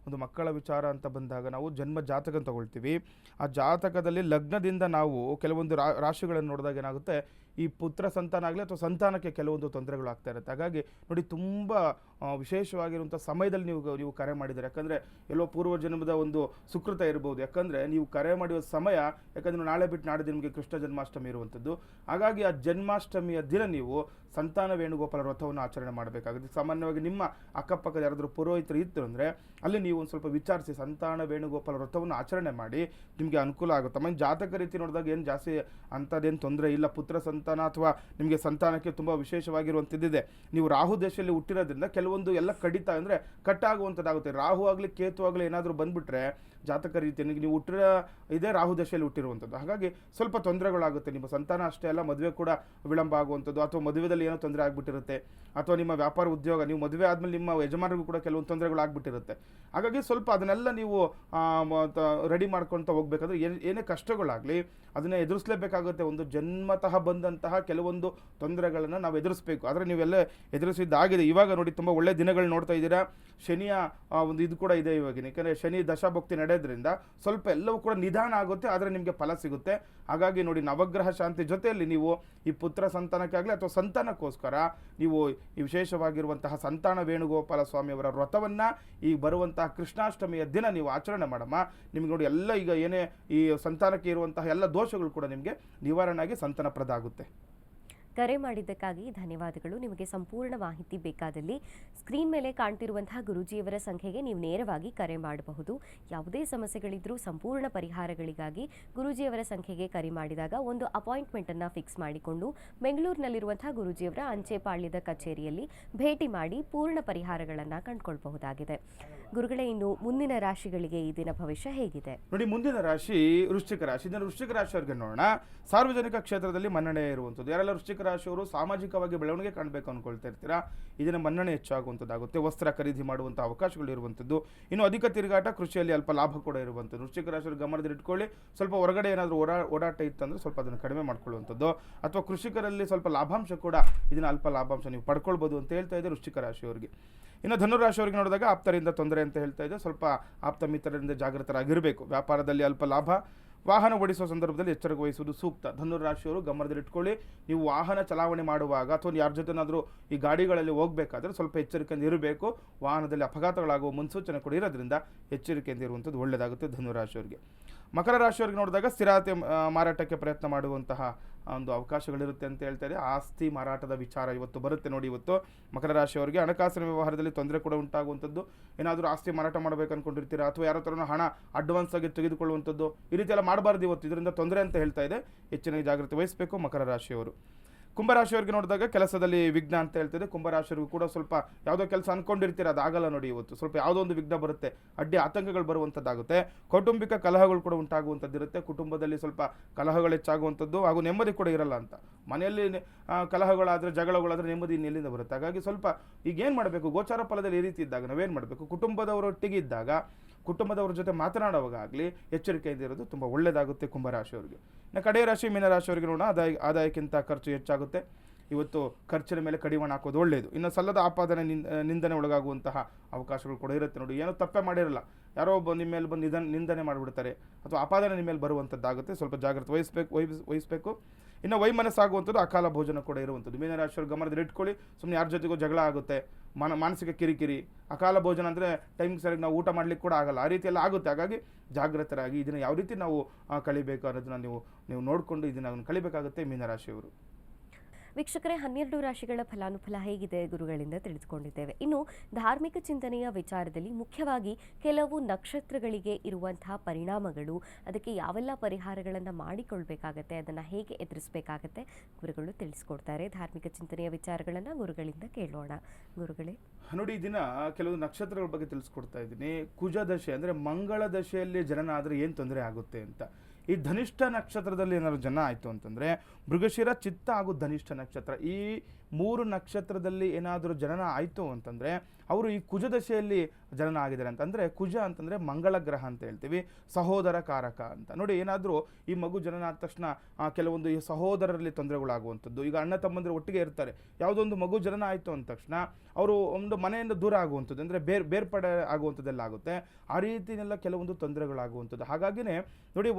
ಒಂದು ಮಕ್ಕಳ ವಿಚಾರ ಅಂತ ಬಂದಾಗ ನಾವು ಜನ್ಮ ಜಾತಕ ತಗೊಳ್ತೀವಿ. ಆ ಜಾತಕದಲ್ಲಿ ಲಗ್ನದಿಂದ ನಾವು ಕೆಲವೊಂದು ರಾಶಿಗಳನ್ನು ನೋಡಿದಾಗ ಏನಾಗುತ್ತೆ, ಈ ಪುತ್ರ ಸಂತಾನ ಆಗಲಿ ಅಥವಾ ಸಂತಾನಕ್ಕೆ ಕೆಲವೊಂದು ತೊಂದರೆಗಳಾಗ್ತಾ ಇರುತ್ತೆ. ಹಾಗಾಗಿ ನೋಡಿ, ತುಂಬ ವಿಶೇಷವಾಗಿರುವಂಥ ಸಮಯದಲ್ಲಿ ನೀವು ಕರೆ ಮಾಡಿದ್ದೀರಿ. ಯಾಕಂದರೆ ಎಲ್ಲೋ ಪೂರ್ವ ಜನ್ಮದ ಒಂದು ಸುಕೃತ ಇರ್ಬೋದು. ಯಾಕಂದರೆ ನೀವು ಕರೆ ಮಾಡುವ ಸಮಯ, ಯಾಕಂದರೆ ನಾಳೆ ಬಿಟ್ಟು ನಾಡಿದ್ದು ನಿಮಗೆ ಕೃಷ್ಣ ಜನ್ಮಾಷ್ಟಮಿ ಇರುವಂಥದ್ದು. ಹಾಗಾಗಿ ಆ ಜನ್ಮಾಷ್ಟಮಿಯ ದಿನ ನೀವು ಸಂತಾನ ವೇಣುಗೋಪಾಲ ವ್ರತವನ್ನು ಆಚರಣೆ ಮಾಡಬೇಕಾಗುತ್ತೆ. ಸಾಮಾನ್ಯವಾಗಿ ನಿಮ್ಮ ಅಕ್ಕಪಕ್ಕದ ಯಾರಾದರೂ ಪುರೋಹಿತರು ಇತ್ತು ಅಂದರೆ ಅಲ್ಲಿ ನೀವು ಒಂದು ಸ್ವಲ್ಪ ವಿಚಾರಿಸಿ ಸಂತಾನ ವೇಣುಗೋಪಾಲ ವ್ರತವನ್ನು ಆಚರಣೆ ಮಾಡಿ, ನಿಮಗೆ ಅನುಕೂಲ ಆಗುತ್ತೆ. ಆಮೇಲೆ ಜಾತಕ ರೀತಿ ನೋಡಿದಾಗ ಏನು ಜಾಸ್ತಿ ಅಂಥದ್ದೇನು ತೊಂದರೆ ಇಲ್ಲ. ಪುತ್ರ ಸಂತಾನ ಅಥವಾ ನಿಮಗೆ ಸಂತಾನಕ್ಕೆ ತುಂಬ ವಿಶೇಷವಾಗಿರುವಂಥದ್ದಿದೆ. ನೀವು ರಾಹು ದಶೆಯಲ್ಲಿ ಹುಟ್ಟಿರೋದ್ರಿಂದ ಕೆಲವೊಂದು ಎಲ್ಲ ಕಡಿತ ಅಂದರೆ ಕಟ್ಟಾಗುವಂಥದ್ದಾಗುತ್ತೆ. ರಾಹು ಆಗಲಿ ಕೇತು ಆಗಲಿ ಏನಾದರೂ ಬಂದುಬಿಟ್ರೆ ಜಾತಕ ರೀತಿ ನೀವು ಹುಟ್ಟಿರೋ ಇದೇ ರಾಹು ದಶೆಯಲ್ಲಿ ಹುಟ್ಟಿರುವಂಥದ್ದು. ಹಾಗಾಗಿ ಸ್ವಲ್ಪ ತೊಂದರೆಗಳಾಗುತ್ತೆ. ನಿಮ್ಮ ಸಂತಾನ ಅಷ್ಟೇ ಅಲ್ಲ, ಮದುವೆ ಕೂಡ ವಿಳಂಬ ಆಗುವಂಥದ್ದು, ಅಥವಾ ಮದುವೆದಲ್ಲಿ ಏನೋ ತೊಂದರೆ ಆಗಿಬಿಟ್ಟಿರುತ್ತೆ, ಅಥವಾ ನಿಮ್ಮ ವ್ಯಾಪಾರ ಉದ್ಯೋಗ, ನೀವು ಮದುವೆ ಆದಮೇಲೆ ನಿಮ್ಮ ಯಜಮಾನರಿಗೂ ಕೂಡ ಕೆಲವೊಂದು ತೊಂದರೆಗಳಾಗ್ಬಿಟ್ಟಿರುತ್ತೆ. ಹಾಗಾಗಿ ಸ್ವಲ್ಪ ಅದನ್ನೆಲ್ಲ ನೀವು ರೆಡಿ ಮಾಡ್ಕೊಳ್ತಾ ಹೋಗ್ಬೇಕಾದ್ರೆ ಏನೇ ಕಷ್ಟಗಳಾಗಲಿ ಅದನ್ನು ಎದುರಿಸಲೇಬೇಕಾಗುತ್ತೆ. ಒಂದು ಜನ್ಮತಃ ಬಂದಂತಹ ಕೆಲವೊಂದು ತೊಂದರೆಗಳನ್ನು ನಾವು ಎದುರಿಸಬೇಕು. ಆದರೆ ನೀವೆಲ್ಲ ಎದುರಿಸಿದ್ದಾಗಿದೆ. ಇವಾಗ ನೋಡಿ, ತುಂಬ ಒಳ್ಳೆ ದಿನಗಳು ನೋಡ್ತಾ ಇದ್ದೀರಾ. ಶನಿಯ ಒಂದು ಇದು ಕೂಡ ಇದೆ ಇವಾಗಿನ. ಯಾಕಂದರೆ ಶನಿ ದಶಾಭಕ್ತಿ ನಡೆಯೋದ್ರಿಂದ ಸ್ವಲ್ಪ ಎಲ್ಲವೂ ಕೂಡ ನಿಧಾನ ಆಗುತ್ತೆ, ಆದರೆ ನಿಮಗೆ ಫಲ ಸಿಗುತ್ತೆ. ಹಾಗಾಗಿ ನೋಡಿ, ನವಗ್ರಹ ಶಾಂತಿ ಜೊತೆಯಲ್ಲಿ ನೀವು ಈ ಪುತ್ರ ಸಂತಾನಕ್ಕಾಗಲಿ ಅಥವಾ ಸಂತಾನಕ್ಕೋಸ್ಕರ ನೀವು ಈ ವಿಶೇಷವಾಗಿರುವಂತಹ ಸಂತಾನ ವೇಣುಗೋಪಾಲ ಸ್ವಾಮಿಯವರ ವ್ರತವನ್ನು ಈ ಬರುವಂತಹ ಕೃಷ್ಣಾಷ್ಟಮಿಯ ದಿನ ನೀವು ಆಚರಣೆ ಮಾಡಮ್ಮ. ನಿಮ್ಗೆ ನೋಡಿ, ಎಲ್ಲ ಈಗ ಏನೇ ಈ ಸಂತಾನಕ್ಕೆ ಇರುವಂತಹ ಎಲ್ಲ ದೋಷಗಳು ಕೂಡ ನಿಮಗೆ ನಿವಾರಣೆ ಆಗಿ ಸಂತಾನಪ್ರದ ಆಗುತ್ತೆ. ಕರೆ ಮಾಡಿದ್ದಕ್ಕಾಗಿ ಧನ್ಯವಾದಗಳು. ನಿಮಗೆ ಸಂಪೂರ್ಣ ಮಾಹಿತಿ ಬೇಕಾದಲ್ಲಿ ಸ್ಕ್ರೀನ್ ಮೇಲೆ ಕಾಣ್ತಿರುವಂತಹ ಗುರೂಜಿಯವರ ಸಂಖ್ಯೆಗೆ ನೀವು ನೇರವಾಗಿ ಕರೆ ಮಾಡಬಹುದು. ಯಾವುದೇ ಸಮಸ್ಯೆಗಳಿದ್ರೂ ಸಂಪೂರ್ಣ ಪರಿಹಾರಗಳಿಗಾಗಿ ಗುರೂಜಿಯವರ ಸಂಖ್ಯೆಗೆ ಕರೆ ಮಾಡಿದಾಗ ಒಂದು ಅಪಾಯಿಂಟ್ಮೆಂಟನ್ನು ಫಿಕ್ಸ್ ಮಾಡಿಕೊಂಡು ಬೆಂಗಳೂರಿನಲ್ಲಿರುವಂತಹ ಗುರೂಜಿಯವರ ಅಂಚೆಪಾಳ್ಯದ ಕಚೇರಿಯಲ್ಲಿ ಭೇಟಿ ಮಾಡಿ ಪೂರ್ಣ ಪರಿಹಾರಗಳನ್ನು ಕಂಡುಕೊಳ್ಬಹುದಾಗಿದೆ. ಗುರುಗಳೇ, ಇನ್ನು ಮುಂದಿನ ರಾಶಿಗಳಿಗೆ ಈ ದಿನ ಭವಿಷ್ಯ ಹೇಗಿದೆ? ನೋಡಿ, ಮುಂದಿನ ರಾಶಿ ವೃಶ್ಚಿಕ ರಾಶಿ. ಇದನ್ನು ವೃಶ್ಚಿಕ ರಾಶಿಯವರಿಗೆ ನೋಡೋಣ. ಸಾರ್ವಜನಿಕ ಕ್ಷೇತ್ರದಲ್ಲಿ ಮನ್ನಣೆ ಇರುವಂಥದ್ದು. ಯಾರೆಲ್ಲ ವೃಶ್ಚಿಕ ರಾಶಿಯವರು ಸಾಮಾಜಿಕವಾಗಿ ಬೆಳವಣಿಗೆ ಕಾಣಬೇಕು ಅಂದ್ಕೊಳ್ತಾ ಇರ್ತೀರಾ, ಇದನ್ನ ಮನ್ನಣೆ ಹೆಚ್ಚಾಗುವಂಥದ್ದಾಗುತ್ತೆ. ವಸ್ತ್ರ ಖರೀದಿ ಮಾಡುವಂಥ ಅವಕಾಶಗಳು ಇರುವಂಥದ್ದು. ಇನ್ನು ಅಧಿಕ ತಿರುಗಾಟ, ಕೃಷಿಯಲ್ಲಿ ಅಲ್ಪ ಲಾಭ ಕೂಡ ಇರುವಂಥದ್ದು. ವೃಶ್ಚಿಕ ರಾಶಿಯವರು ಗಮನದಲ್ಲಿ ಇಟ್ಕೊಳ್ಳಿ. ಸ್ವಲ್ಪ ಹೊರಗಡೆ ಏನಾದರೂ ಓಡಾಟ ಇತ್ತಂದ್ರೆ ಸ್ವಲ್ಪ ಅದನ್ನು ಕಡಿಮೆ ಮಾಡ್ಕೊಳ್ಳುವಂಥದ್ದು, ಅಥವಾ ಕೃಷಿಕರಲ್ಲಿ ಸ್ವಲ್ಪ ಲಾಭಾಂಶ ಕೂಡ ಇದನ್ನ ಅಲ್ಪ ಲಾಭಾಂಶ ನೀವು ಪಡ್ಕೊಳ್ಬೋದು ಅಂತ ಹೇಳ್ತಾ ಇದೆ ವೃಶ್ಚಿಕ ರಾಶಿಯವರಿಗೆ. ಇನ್ನು ಧನುರಾಶಿಯವರಿಗೆ ನೋಡಿದಾಗ ಆಪ್ತರಿಂದ ತೊಂದರೆ ಅಂತ ಹೇಳ್ತಾ ಇದೆ. ಸ್ವಲ್ಪ ಆಪ್ತ ಮಿತ್ರರಿಂದ ಜಾಗೃತರಾಗಿರಬೇಕು. ವ್ಯಾಪಾರದಲ್ಲಿ ಅಲ್ಪ ಲಾಭ. ವಾಹನ ಓಡಿಸುವ ಸಂದರ್ಭದಲ್ಲಿ ಎಚ್ಚರಿಕೆ ವಹಿಸುವುದು ಸೂಕ್ತ. ಧನುರಾಶಿಯವರು ಗಮನದಲ್ಲಿಟ್ಕೊಳ್ಳಿ. ನೀವು ವಾಹನ ಚಲಾವಣೆ ಮಾಡುವಾಗ ಅಥವಾ ಯಾರ ಜೊತೆನಾದರೂ ಈ ಗಾಡಿಗಳಲ್ಲಿ ಹೋಗಬೇಕಾದ್ರೆ ಸ್ವಲ್ಪ ಎಚ್ಚರಿಕೆಯಿಂದ ಇರಬೇಕು. ವಾಹನದಲ್ಲಿ ಅಪಘಾತಗಳಾಗುವ ಮುನ್ಸೂಚನೆ ಕೂಡ ಇರೋದ್ರಿಂದ ಎಚ್ಚರಿಕೆಯಿಂದ ಇರುವಂಥದ್ದು ಒಳ್ಳೆಯದಾಗುತ್ತೆ ಧನುರಾಶಿಯವರಿಗೆ. ಮಕರ ರಾಶಿಯವರಿಗೆ ನೋಡಿದಾಗ ಸ್ಥಿರತೆ ಮಾರಾಟಕ್ಕೆ ಪ್ರಯತ್ನ ಮಾಡುವಂತಹ ಒಂದು ಅವಕಾಶಗಳಿರುತ್ತೆ ಅಂತ ಹೇಳ್ತಾರೆ. ಆಸ್ತಿ ಮಾರಾಟದ ವಿಚಾರ ಇವತ್ತು ಬರುತ್ತೆ ನೋಡಿ. ಇವತ್ತು ಮಕರ ರಾಶಿಯವರಿಗೆ ಹಣಕಾಸಿನ ವ್ಯವಹಾರದಲ್ಲಿ ತೊಂದರೆ ಕೂಡ ಉಂಟಾಗುವಂಥದ್ದು. ಏನಾದರೂ ಆಸ್ತಿ ಮಾರಾಟ ಮಾಡಬೇಕು ಅಂದ್ಕೊಂಡಿರ್ತೀರಾ, ಅಥವಾ ಯಾರ ಹತ್ರನೂ ಹಣ ಅಡ್ವಾನ್ಸ್ ಆಗಿ ತೆಗೆದುಕೊಳ್ಳುವಂಥದ್ದು, ಈ ರೀತಿ ಎಲ್ಲ ಮಾಡಬಾರ್ದು ಇವತ್ತು. ಇದರಿಂದ ತೊಂದರೆ ಅಂತ ಹೇಳ್ತಾ ಇದೆ. ಹೆಚ್ಚಿನ ಜಾಗ್ರತೆ ವಹಿಸಬೇಕು ಮಕರ ರಾಶಿಯವರು. ಕುಂಭರಾಶಿಯವರಿಗೆ ನೋಡಿದಾಗ ಕೆಲಸದಲ್ಲಿ ವಿಘ್ನ ಅಂತ ಹೇಳ್ತಿದೆ. ಕುಂಭರಾಶಿಯವರಿಗೂ ಕೂಡ ಸ್ವಲ್ಪ ಯಾವುದೋ ಕೆಲಸ ಅಂದ್ಕೊಂಡಿರ್ತೀರ, ಅದಾಗಲ್ಲ ನೋಡಿ. ಇವತ್ತು ಸ್ವಲ್ಪ ಯಾವುದೋ ಒಂದು ವಿಘ್ನ ಬರುತ್ತೆ, ಅಡ್ಡಿ ಆತಂಕಗಳು ಬರುವಂಥದ್ದಾಗುತ್ತೆ. ಕೌಟುಂಬಿಕ ಕಲಹಗಳು ಕೂಡ ಉಂಟಾಗುವಂಥದ್ದು ಇರುತ್ತೆ. ಕುಟುಂಬದಲ್ಲಿ ಸ್ವಲ್ಪ ಕಲಹಗಳು ಹೆಚ್ಚಾಗುವಂಥದ್ದು, ಹಾಗೂ ನೆಮ್ಮದಿ ಕೂಡ ಇರಲ್ಲ ಅಂತ. ಮನೆಯಲ್ಲಿ ಕಲಹಗಳಾದರೆ, ಜಗಳಗಳಾದರೆ ನೆಮ್ಮದಿ ಎಲ್ಲಿಂದ ಬರುತ್ತೆ? ಹಾಗಾಗಿ ಸ್ವಲ್ಪ ಈಗ ಏನು ಮಾಡಬೇಕು, ಗೋಚಾರ ಫಲದಲ್ಲಿ ಈ ರೀತಿ ಇದ್ದಾಗ ನಾವೇನು ಮಾಡಬೇಕು, ಕುಟುಂಬದವರೊಟ್ಟಿಗೆ ಇದ್ದಾಗ ಕುಟುಂಬದವ್ರ ಜೊತೆ ಮಾತನಾಡುವಾಗಲಿ ಎಚ್ಚರಿಕೆಯಿಂದ ಇರೋದು ತುಂಬ ಒಳ್ಳೆಯದಾಗುತ್ತೆ ಕುಂಭರಾಶಿಯವರಿಗೆ. ಇನ್ನು ಕಡೆಯ ರಾಶಿ ಮೀನರಾಶಿಯವರಿಗೆ ನೋಡೋಣ. ಆದಾಯಕ್ಕಿಂತ ಖರ್ಚು ಹೆಚ್ಚಾಗುತ್ತೆ. ಇವತ್ತು ಖರ್ಚಿನ ಮೇಲೆ ಕಡಿವಾಣ ಹಾಕೋದು ಒಳ್ಳೆಯದು. ಇನ್ನು ಸಲ್ಲದ ಆಪಾದನೆ ನಿಂದನೆ ಒಳಗಾಗುವಂತಹ ಅವಕಾಶಗಳು ಕೂಡ ಇರುತ್ತೆ ನೋಡಿ. ಏನೋ ತಪ್ಪೇ ಮಾಡಿರಲ್ಲ, ಯಾರೋ ಒಬ್ಬ ನಿಮ್ಮ ಮೇಲೆ ಬಂದು ನಿಂದನೆ ಮಾಡಿಬಿಡ್ತಾರೆ, ಅಥವಾ ಆಪಾದನೆ ನಿಮ್ಮ ಮೇಲೆ ಬರುವಂಥದ್ದಾಗುತ್ತೆ. ಸ್ವಲ್ಪ ಜಾಗ್ರತೆ ವಹಿಸಬೇಕು. ಇನ್ನು ವೈಮನಸ್ಸಾಗುವಂಥದ್ದು, ಅಕಾಲ ಭೋಜನ ಕೂಡ ಇರುವಂಥದ್ದು. ಮೀನರಾಶಿಯವರು ಗಮನದಲ್ಲಿ ಇಟ್ಕೊಳ್ಳಿ. ಸುಮ್ಮನೆ ಯಾರ ಜೊತೆಗೂ ಜಗಳ ಆಗುತ್ತೆ, ಮಾನಸಿಕ ಕಿರಿಕಿರಿ. ಅಕಾಲ ಭೋಜನ ಅಂದರೆ ಟೈಮ್ಗೆ ಸರಿಯಾಗಿ ನಾವು ಊಟ ಮಾಡಲಿಕ್ಕೆ ಕೂಡ ಆಗಲ್ಲ, ಆ ರೀತಿ ಎಲ್ಲ ಆಗುತ್ತೆ. ಹಾಗಾಗಿ ಜಾಗೃತರಾಗಿ ಇದನ್ನು ಯಾವ ರೀತಿ ನಾವು ಕಳಿಬೇಕು ಅನ್ನೋದನ್ನ ನೀವು ನೋಡಿಕೊಂಡು ಇದನ್ನು ಕಳಿಬೇಕಾಗುತ್ತೆ ಮೀನರಾಶಿಯವರು. ವೀಕ್ಷಕರೇ, 12 ರಾಶಿಗಳ ಫಲಾನುಫಲ ಹೇಗಿದೆ ಗುರುಗಳಿಂದ ತಿಳಿದುಕೊಂಡಿದ್ದೇವೆ. ಇನ್ನು ಧಾರ್ಮಿಕ ಚಿಂತನೆಯ ವಿಚಾರದಲ್ಲಿ ಮುಖ್ಯವಾಗಿ ಕೆಲವು ನಕ್ಷತ್ರಗಳಿಗೆ ಇರುವಂತಹ ಪರಿಣಾಮಗಳು, ಅದಕ್ಕೆ ಯಾವೆಲ್ಲ ಪರಿಹಾರಗಳನ್ನು ಮಾಡಿಕೊಳ್ಬೇಕಾಗತ್ತೆ, ಅದನ್ನು ಹೇಗೆ ಎದುರಿಸಬೇಕಾಗತ್ತೆ ಗುರುಗಳು ತಿಳಿಸ್ಕೊಡ್ತಾರೆ. ಧಾರ್ಮಿಕ ಚಿಂತನೆಯ ವಿಚಾರಗಳನ್ನು ಗುರುಗಳಿಂದ ಕೇಳೋಣ. ಗುರುಗಳೇ ನೋಡಿ, ಈ ದಿನ ಕೆಲವು ನಕ್ಷತ್ರಗಳ ಬಗ್ಗೆ ತಿಳಿಸ್ಕೊಡ್ತಾ ಇದ್ದೀನಿ. ಕುಜ ದಶೆ ಅಂದರೆ ಮಂಗಳ ದಶೆಯಲ್ಲಿ ಜನನ ಆದರೆ ಏನು ತೊಂದರೆ ಆಗುತ್ತೆ ಅಂತ. ಈ ಧನಿಷ್ಠ ನಕ್ಷತ್ರದಲ್ಲಿ ಏನಾದ್ರು ಜನ ಆಯಿತು ಅಂತಂದರೆ, ಮೃಗಶಿರ, ಚಿತ್ತ ಹಾಗೂ ಧನಿಷ್ಠ ನಕ್ಷತ್ರ, ಈ 3 ನಕ್ಷತ್ರದಲ್ಲಿ ಏನಾದರೂ ಜನನ ಆಯಿತು ಅಂತಂದರೆ ಅವರು ಈ ಕುಜ ದಶೆಯಲ್ಲಿ ಜನನ ಆಗಿದ್ದಾರೆ ಅಂತಂದರೆ, ಕುಜ ಅಂತಂದರೆ ಮಂಗಳ ಗ್ರಹ ಅಂತ ಹೇಳ್ತೀವಿ, ಸಹೋದರ ಕಾರಕ ಅಂತ. ನೋಡಿ, ಏನಾದರೂ ಈ ಮಗು ಜನನ ಆದ ತಕ್ಷಣ ಕೆಲವೊಂದು ಈ ಸಹೋದರರಲ್ಲಿ ತೊಂದರೆಗಳಾಗುವಂಥದ್ದು. ಈಗ ಅಣ್ಣ ತಮ್ಮಂದಿರು ಒಟ್ಟಿಗೆ ಇರ್ತಾರೆ, ಯಾವುದೊಂದು ಮಗು ಜನನ ಆಯಿತು ಅಂದ ತಕ್ಷಣ ಅವರು ಒಂದು ಮನೆಯಿಂದ ದೂರ ಆಗುವಂಥದ್ದು, ಅಂದರೆ ಬೇರ್ಪಡೆ ಆಗುವಂಥದ್ದೆಲ್ಲ ಆಗುತ್ತೆ. ಆ ರೀತಿಯೆಲ್ಲ ಕೆಲವೊಂದು ತೊಂದರೆಗಳಾಗುವಂಥದ್ದು. ಹಾಗಾಗಿನೇ ನೋಡಿ,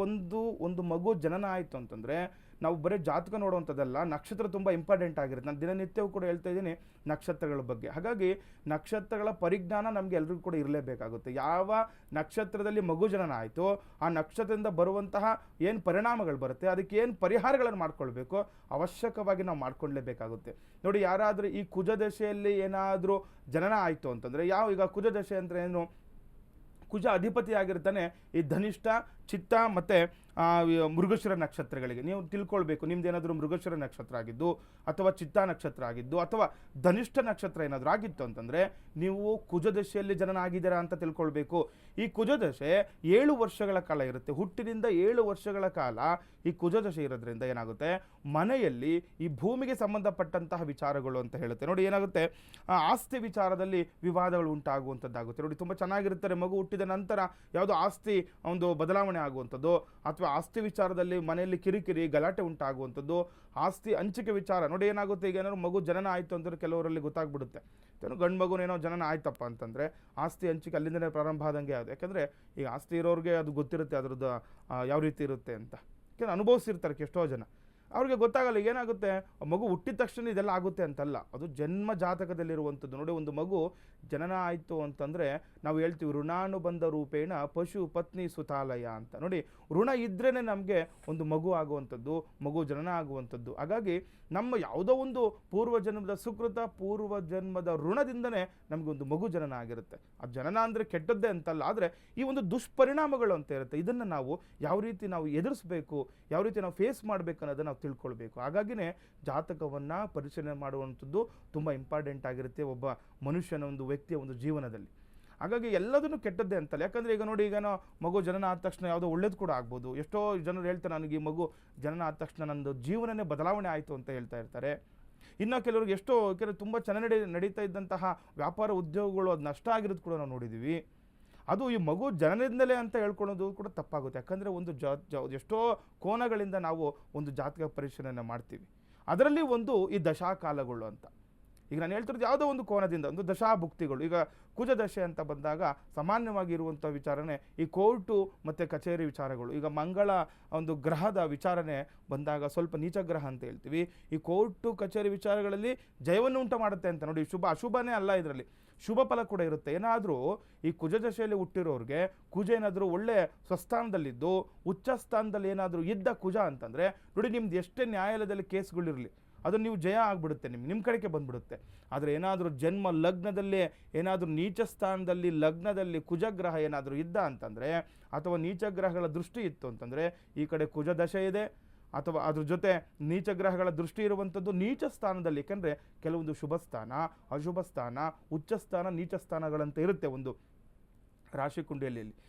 ಒಂದು ಮಗು ಜನನ ಆಯಿತು ಅಂತಂದರೆ ನಾವು ಬರೀ ಜಾತಕ ನೋಡುವಂಥದ್ದಲ್ಲ, ನಕ್ಷತ್ರ ತುಂಬ ಇಂಪಾರ್ಟೆಂಟ್ ಆಗಿರುತ್ತೆ. ನಾನು ದಿನನಿತ್ಯವೂ ಕೂಡ ಹೇಳ್ತಾ ಇದ್ದೀನಿ ನಕ್ಷತ್ರಗಳ ಬಗ್ಗೆ. ಹಾಗಾಗಿ ನಕ್ಷತ್ರಗಳ ಪರಿಜ್ಞಾನ ನಮಗೆ ಎಲ್ರಿಗೂ ಕೂಡ ಇರಲೇಬೇಕಾಗುತ್ತೆ. ಯಾವ ನಕ್ಷತ್ರದಲ್ಲಿ ಮಗು ಜನನ ಆಯಿತು, ಆ ನಕ್ಷತ್ರದಿಂದ ಬರುವಂತಹ ಏನು ಪರಿಣಾಮಗಳು ಬರುತ್ತೆ, ಅದಕ್ಕೆ ಏನು ಪರಿಹಾರಗಳನ್ನು ಮಾಡ್ಕೊಳ್ಬೇಕು, ಅವಶ್ಯಕವಾಗಿ ನಾವು ಮಾಡ್ಕೊಳ್ಳೇಬೇಕಾಗುತ್ತೆ. ನೋಡಿ, ಯಾರಾದರೂ ಈ ಕುಜ ದಶೆಯಲ್ಲಿ ಏನಾದರೂ ಜನನ ಆಯಿತು ಅಂತಂದರೆ, ಈಗ ಕುಜ ದಶೆ ಅಂದರೆ ಏನು, ಕುಜ ಅಧಿಪತಿ ಆಗಿರ್ತಾನೆ ಈ ಧನಿಷ್ಠ, ಚಿತ್ತ ಮತ್ತು ಮೃಗಶಿರ ನಕ್ಷತ್ರಗಳಿಗೆ. ನೀವು ತಿಳ್ಕೊಳ್ಬೇಕು, ನಿಮ್ದು ಏನಾದರೂ ಮೃಗಶಿರ ನಕ್ಷತ್ರ ಆಗಿದ್ದು ಅಥವಾ ಚಿತ್ತ ನಕ್ಷತ್ರ ಆಗಿದ್ದು ಅಥವಾ ಧನಿಷ್ಠ ನಕ್ಷತ್ರ ಏನಾದರೂ ಆಗಿತ್ತು ಅಂತಂದರೆ ನೀವು ಕುಜದಶೆಯಲ್ಲಿ ಜನನ ಆಗಿದ್ದೀರಾ ಅಂತ ತಿಳ್ಕೊಳ್ಬೇಕು. ಈ ಕುಜದಶೆ 7 ವರ್ಷಗಳ ಕಾಲ ಇರುತ್ತೆ. ಹುಟ್ಟಿನಿಂದ 7 ವರ್ಷಗಳ ಕಾಲ ಈ ಕುಜದಶೆ ಇರೋದ್ರಿಂದ ಏನಾಗುತ್ತೆ, ಮನೆಯಲ್ಲಿ ಈ ಭೂಮಿಗೆ ಸಂಬಂಧಪಟ್ಟಂತಹ ವಿಚಾರಗಳು ಅಂತ ಹೇಳುತ್ತೆ. ನೋಡಿ, ಏನಾಗುತ್ತೆ, ಆಸ್ತಿ ವಿಚಾರದಲ್ಲಿ ವಿವಾದಗಳು ಉಂಟಾಗುವಂಥದ್ದಾಗುತ್ತೆ. ನೋಡಿ, ತುಂಬ ಚೆನ್ನಾಗಿರ್ತಾರೆ, ಮಗು ಹುಟ್ಟಿದ ನಂತರ ಯಾವುದೋ ಆಸ್ತಿ ಒಂದು ಬದಲಾವಣೆ ಆಗುವಂಥದ್ದು, ಅಥವಾ ಆಸ್ತಿ ವಿಚಾರದಲ್ಲಿ ಮನೆಯಲ್ಲಿ ಕಿರಿಕಿರಿ ಗಲಾಟೆ ಉಂಟಾಗುವಂಥದ್ದು, ಆಸ್ತಿ ಹಂಚಿಕೆ ವಿಚಾರ. ನೋಡಿ, ಏನಾಗುತ್ತೆ, ಈಗ ಏನಾದ್ರು ಮಗು ಜನನ ಆಯಿತು ಅಂತಂದ್ರೆ ಕೆಲವರಲ್ಲಿ ಗೊತ್ತಾಗ್ಬಿಡುತ್ತೆ, ಗಂಡು ಮಗುನೇನೋ ಜನನ ಆಯ್ತಪ್ಪ ಅಂತಂದರೆ ಆಸ್ತಿ ಹಂಚಿಕೆ ಅಲ್ಲಿಂದನೇ ಪ್ರಾರಂಭ ಆದಂಗೆ ಅದು. ಯಾಕಂದರೆ ಈಗ ಆಸ್ತಿ ಇರೋರಿಗೆ ಅದು ಗೊತ್ತಿರುತ್ತೆ ಅದ್ರದ್ದು ಯಾವ ರೀತಿ ಇರುತ್ತೆ ಅಂತ. ಯಾಕೆಂದರೆ ಅನುಭವಿಸಿರ್ತಾರೆ ಎಷ್ಟೋ ಜನ, ಅವ್ರಿಗೆ ಗೊತ್ತಾಗಲ್ಲ. ಏನಾಗುತ್ತೆ, ಮಗು ಹುಟ್ಟಿದ ತಕ್ಷಣ ಇದೆಲ್ಲ ಆಗುತ್ತೆ ಅಂತಲ್ಲ, ಅದು ಜನ್ಮ ಜಾತಕದಲ್ಲಿರುವಂಥದ್ದು. ನೋಡಿ, ಒಂದು ಮಗು ಜನನ ಆಯಿತು ಅಂತಂದರೆ ನಾವು ಹೇಳ್ತೀವಿ ಋಣಾನುಬಂಧ ರೂಪೇಣ ಪಶು ಪತ್ನಿ ಸುತಾಲಯ ಅಂತ. ನೋಡಿ, ಋಣ ಇದ್ರೇ ನಮಗೆ ಒಂದು ಮಗು ಆಗುವಂಥದ್ದು, ಮಗು ಜನನ ಆಗುವಂಥದ್ದು. ಹಾಗಾಗಿ ನಮ್ಮ ಯಾವುದೋ ಒಂದು ಪೂರ್ವಜನ್ಮದ ಸುಕೃತ, ಪೂರ್ವಜನ್ಮದ ಋಣದಿಂದನೇ ನಮಗೊಂದು ಮಗು ಜನನ ಆಗಿರುತ್ತೆ. ಆ ಜನನ ಅಂದರೆ ಕೆಟ್ಟದ್ದೇ ಅಂತಲ್ಲ, ಆದರೆ ಈ ಒಂದು ದುಷ್ಪರಿಣಾಮಗಳು ಅಂತ ಇರುತ್ತೆ. ಇದನ್ನು ನಾವು ಯಾವ ರೀತಿ ನಾವು ಎದುರಿಸಬೇಕು, ಯಾವ ರೀತಿ ನಾವು ಫೇಸ್ ಮಾಡಬೇಕು ಅನ್ನೋದನ್ನು ನಾವು ತಿಳ್ಕೊಳ್ಬೇಕು. ಹಾಗಾಗಿನೇ ಜಾತಕವನ್ನು ಪರಿಶೀಲನೆ ಮಾಡುವಂಥದ್ದು ತುಂಬ ಇಂಪಾರ್ಟೆಂಟ್ ಆಗಿರುತ್ತೆ ಒಬ್ಬ ಮನುಷ್ಯನ, ಒಂದು ವ್ಯಕ್ತಿಯ ಒಂದು ಜೀವನದಲ್ಲಿ. ಹಾಗಾಗಿ ಎಲ್ಲದನ್ನು ಕೆಟ್ಟದ್ದೇ ಅಂತಲ್ಲ. ಯಾಕಂದರೆ ಈಗ ನೋಡಿ, ಈಗ ಮಗು ಜನನ ಆದ ತಕ್ಷಣ ಯಾವುದೋ ಒಳ್ಳೇದು ಕೂಡ ಆಗ್ಬೋದು. ಎಷ್ಟೋ ಜನರು ಹೇಳ್ತಾರೆ, ನನಗೆ ಈ ಮಗು ಜನನ ಆದ ತಕ್ಷಣ ನಂದು ಜೀವನನೇ ಬದಲಾವಣೆ ಆಯಿತು ಅಂತ ಹೇಳ್ತಾ ಇರ್ತಾರೆ. ಇನ್ನು ಕೆಲವ್ರಿಗೆ ಕೆಲವು ತುಂಬ ಚೆನ್ನಾಗಿ ನಡೀತಾ ಇದ್ದಂತಹ ವ್ಯಾಪಾರ ಉದ್ಯೋಗಗಳು ಅದು ನಷ್ಟ ಆಗಿರೋದು ಕೂಡ ನಾವು ನೋಡಿದ್ದೀವಿ. ಅದು ಈ ಮಗು ಜನನದಿಂದಲೇ ಅಂತ ಹೇಳ್ಕೊಳ್ಳೋದು ಕೂಡ ತಪ್ಪಾಗುತ್ತೆ. ಯಾಕಂದರೆ ಒಂದು ಎಷ್ಟೋ ಕೋನಗಳಿಂದ ನಾವು ಒಂದು ಜಾತಕ ಪರಿಶೀಲನೆ ಮಾಡ್ತೀವಿ. ಅದರಲ್ಲಿ ಒಂದು ಈ ದಶಾಕಾಲಗಳು ಅಂತ. ಈಗ ನಾನು ಹೇಳ್ತಿರೋದು ಯಾವುದೋ ಒಂದು ಕೋನದಿಂದ ಒಂದು ದಶಾಭುಕ್ತಿಗಳು. ಈಗ ಕುಜ ದಶೆ ಅಂತ ಬಂದಾಗ ಸಾಮಾನ್ಯವಾಗಿ ಇರುವಂಥ ವಿಚಾರಣೆ ಈ ಕೋರ್ಟು ಮತ್ತು ಕಚೇರಿ ವಿಚಾರಗಳು. ಈಗ ಮಂಗಳ ಒಂದು ಗ್ರಹದ ವಿಚಾರಣೆ ಬಂದಾಗ ಸ್ವಲ್ಪ ನೀಚ ಗ್ರಹ ಅಂತ ಹೇಳ್ತೀವಿ. ಈ ಕೋರ್ಟು ಕಚೇರಿ ವಿಚಾರಗಳಲ್ಲಿ ಜಯವನ್ನು ಉಂಟು ಮಾಡುತ್ತೆ ಅಂತ. ನೋಡಿ, ಅಶುಭನೇ ಅಲ್ಲ, ಇದರಲ್ಲಿ ಶುಭ ಫಲ ಕೂಡ ಇರುತ್ತೆ. ಏನಾದರೂ ಈ ಕುಜ ದಶೆಯಲ್ಲಿ ಹುಟ್ಟಿರೋರಿಗೆ ಕುಜ ಏನಾದರೂ ಒಳ್ಳೆ ಸ್ವಸ್ಥಾನದಲ್ಲಿದ್ದು ಉಚ್ಚ ಸ್ಥಾನದಲ್ಲಿ ಏನಾದರೂ ಇದ್ದ ಕುಜ ಅಂತಂದರೆ ನೋಡಿ, ನಿಮ್ದು ಎಷ್ಟೇ ನ್ಯಾಯಾಲಯದಲ್ಲಿ ಕೇಸ್ಗಳಿರಲಿ ಅದು ನೀವು ಜಯ ಆಗಿಬಿಡುತ್ತೆ, ನಿಮ್ಮ ಕಡೆಗೆ ಬಂದ್ಬಿಡುತ್ತೆ. ಆದರೆ ಏನಾದರೂ ಜನ್ಮ ಲಗ್ನದಲ್ಲೇ ಏನಾದರೂ ನೀಚ ಸ್ಥಾನದಲ್ಲಿ ಲಗ್ನದಲ್ಲಿ ಕುಜಗ್ರಹ ಏನಾದರೂ ಇದ್ದ ಅಂತಂದರೆ ಅಥವಾ ನೀಚ ಗ್ರಹಗಳ ದೃಷ್ಟಿ ಇತ್ತು ಅಂತಂದರೆ ಈ ಕಡೆ ಕುಜ ದಶೆ ಇದೆ ಅಥವಾ ಅದ್ರ ಜೊತೆ ನೀಚ ಗ್ರಹಗಳ ದೃಷ್ಟಿ ಇರುವಂಥದ್ದು ನೀಚ ಸ್ಥಾನದಲ್ಲಿ. ಯಾಕೆಂದರೆ ಕೆಲವೊಂದು ಶುಭ ಸ್ಥಾನ, ಅಶುಭ ಸ್ಥಾನ, ಉಚ್ಚ ಸ್ಥಾನ, ನೀಚ ಸ್ಥಾನಗಳಂತ ಇರುತ್ತೆ ಒಂದು ರಾಶಿ ಕುಂಡಿಯಲ್ಲಿ.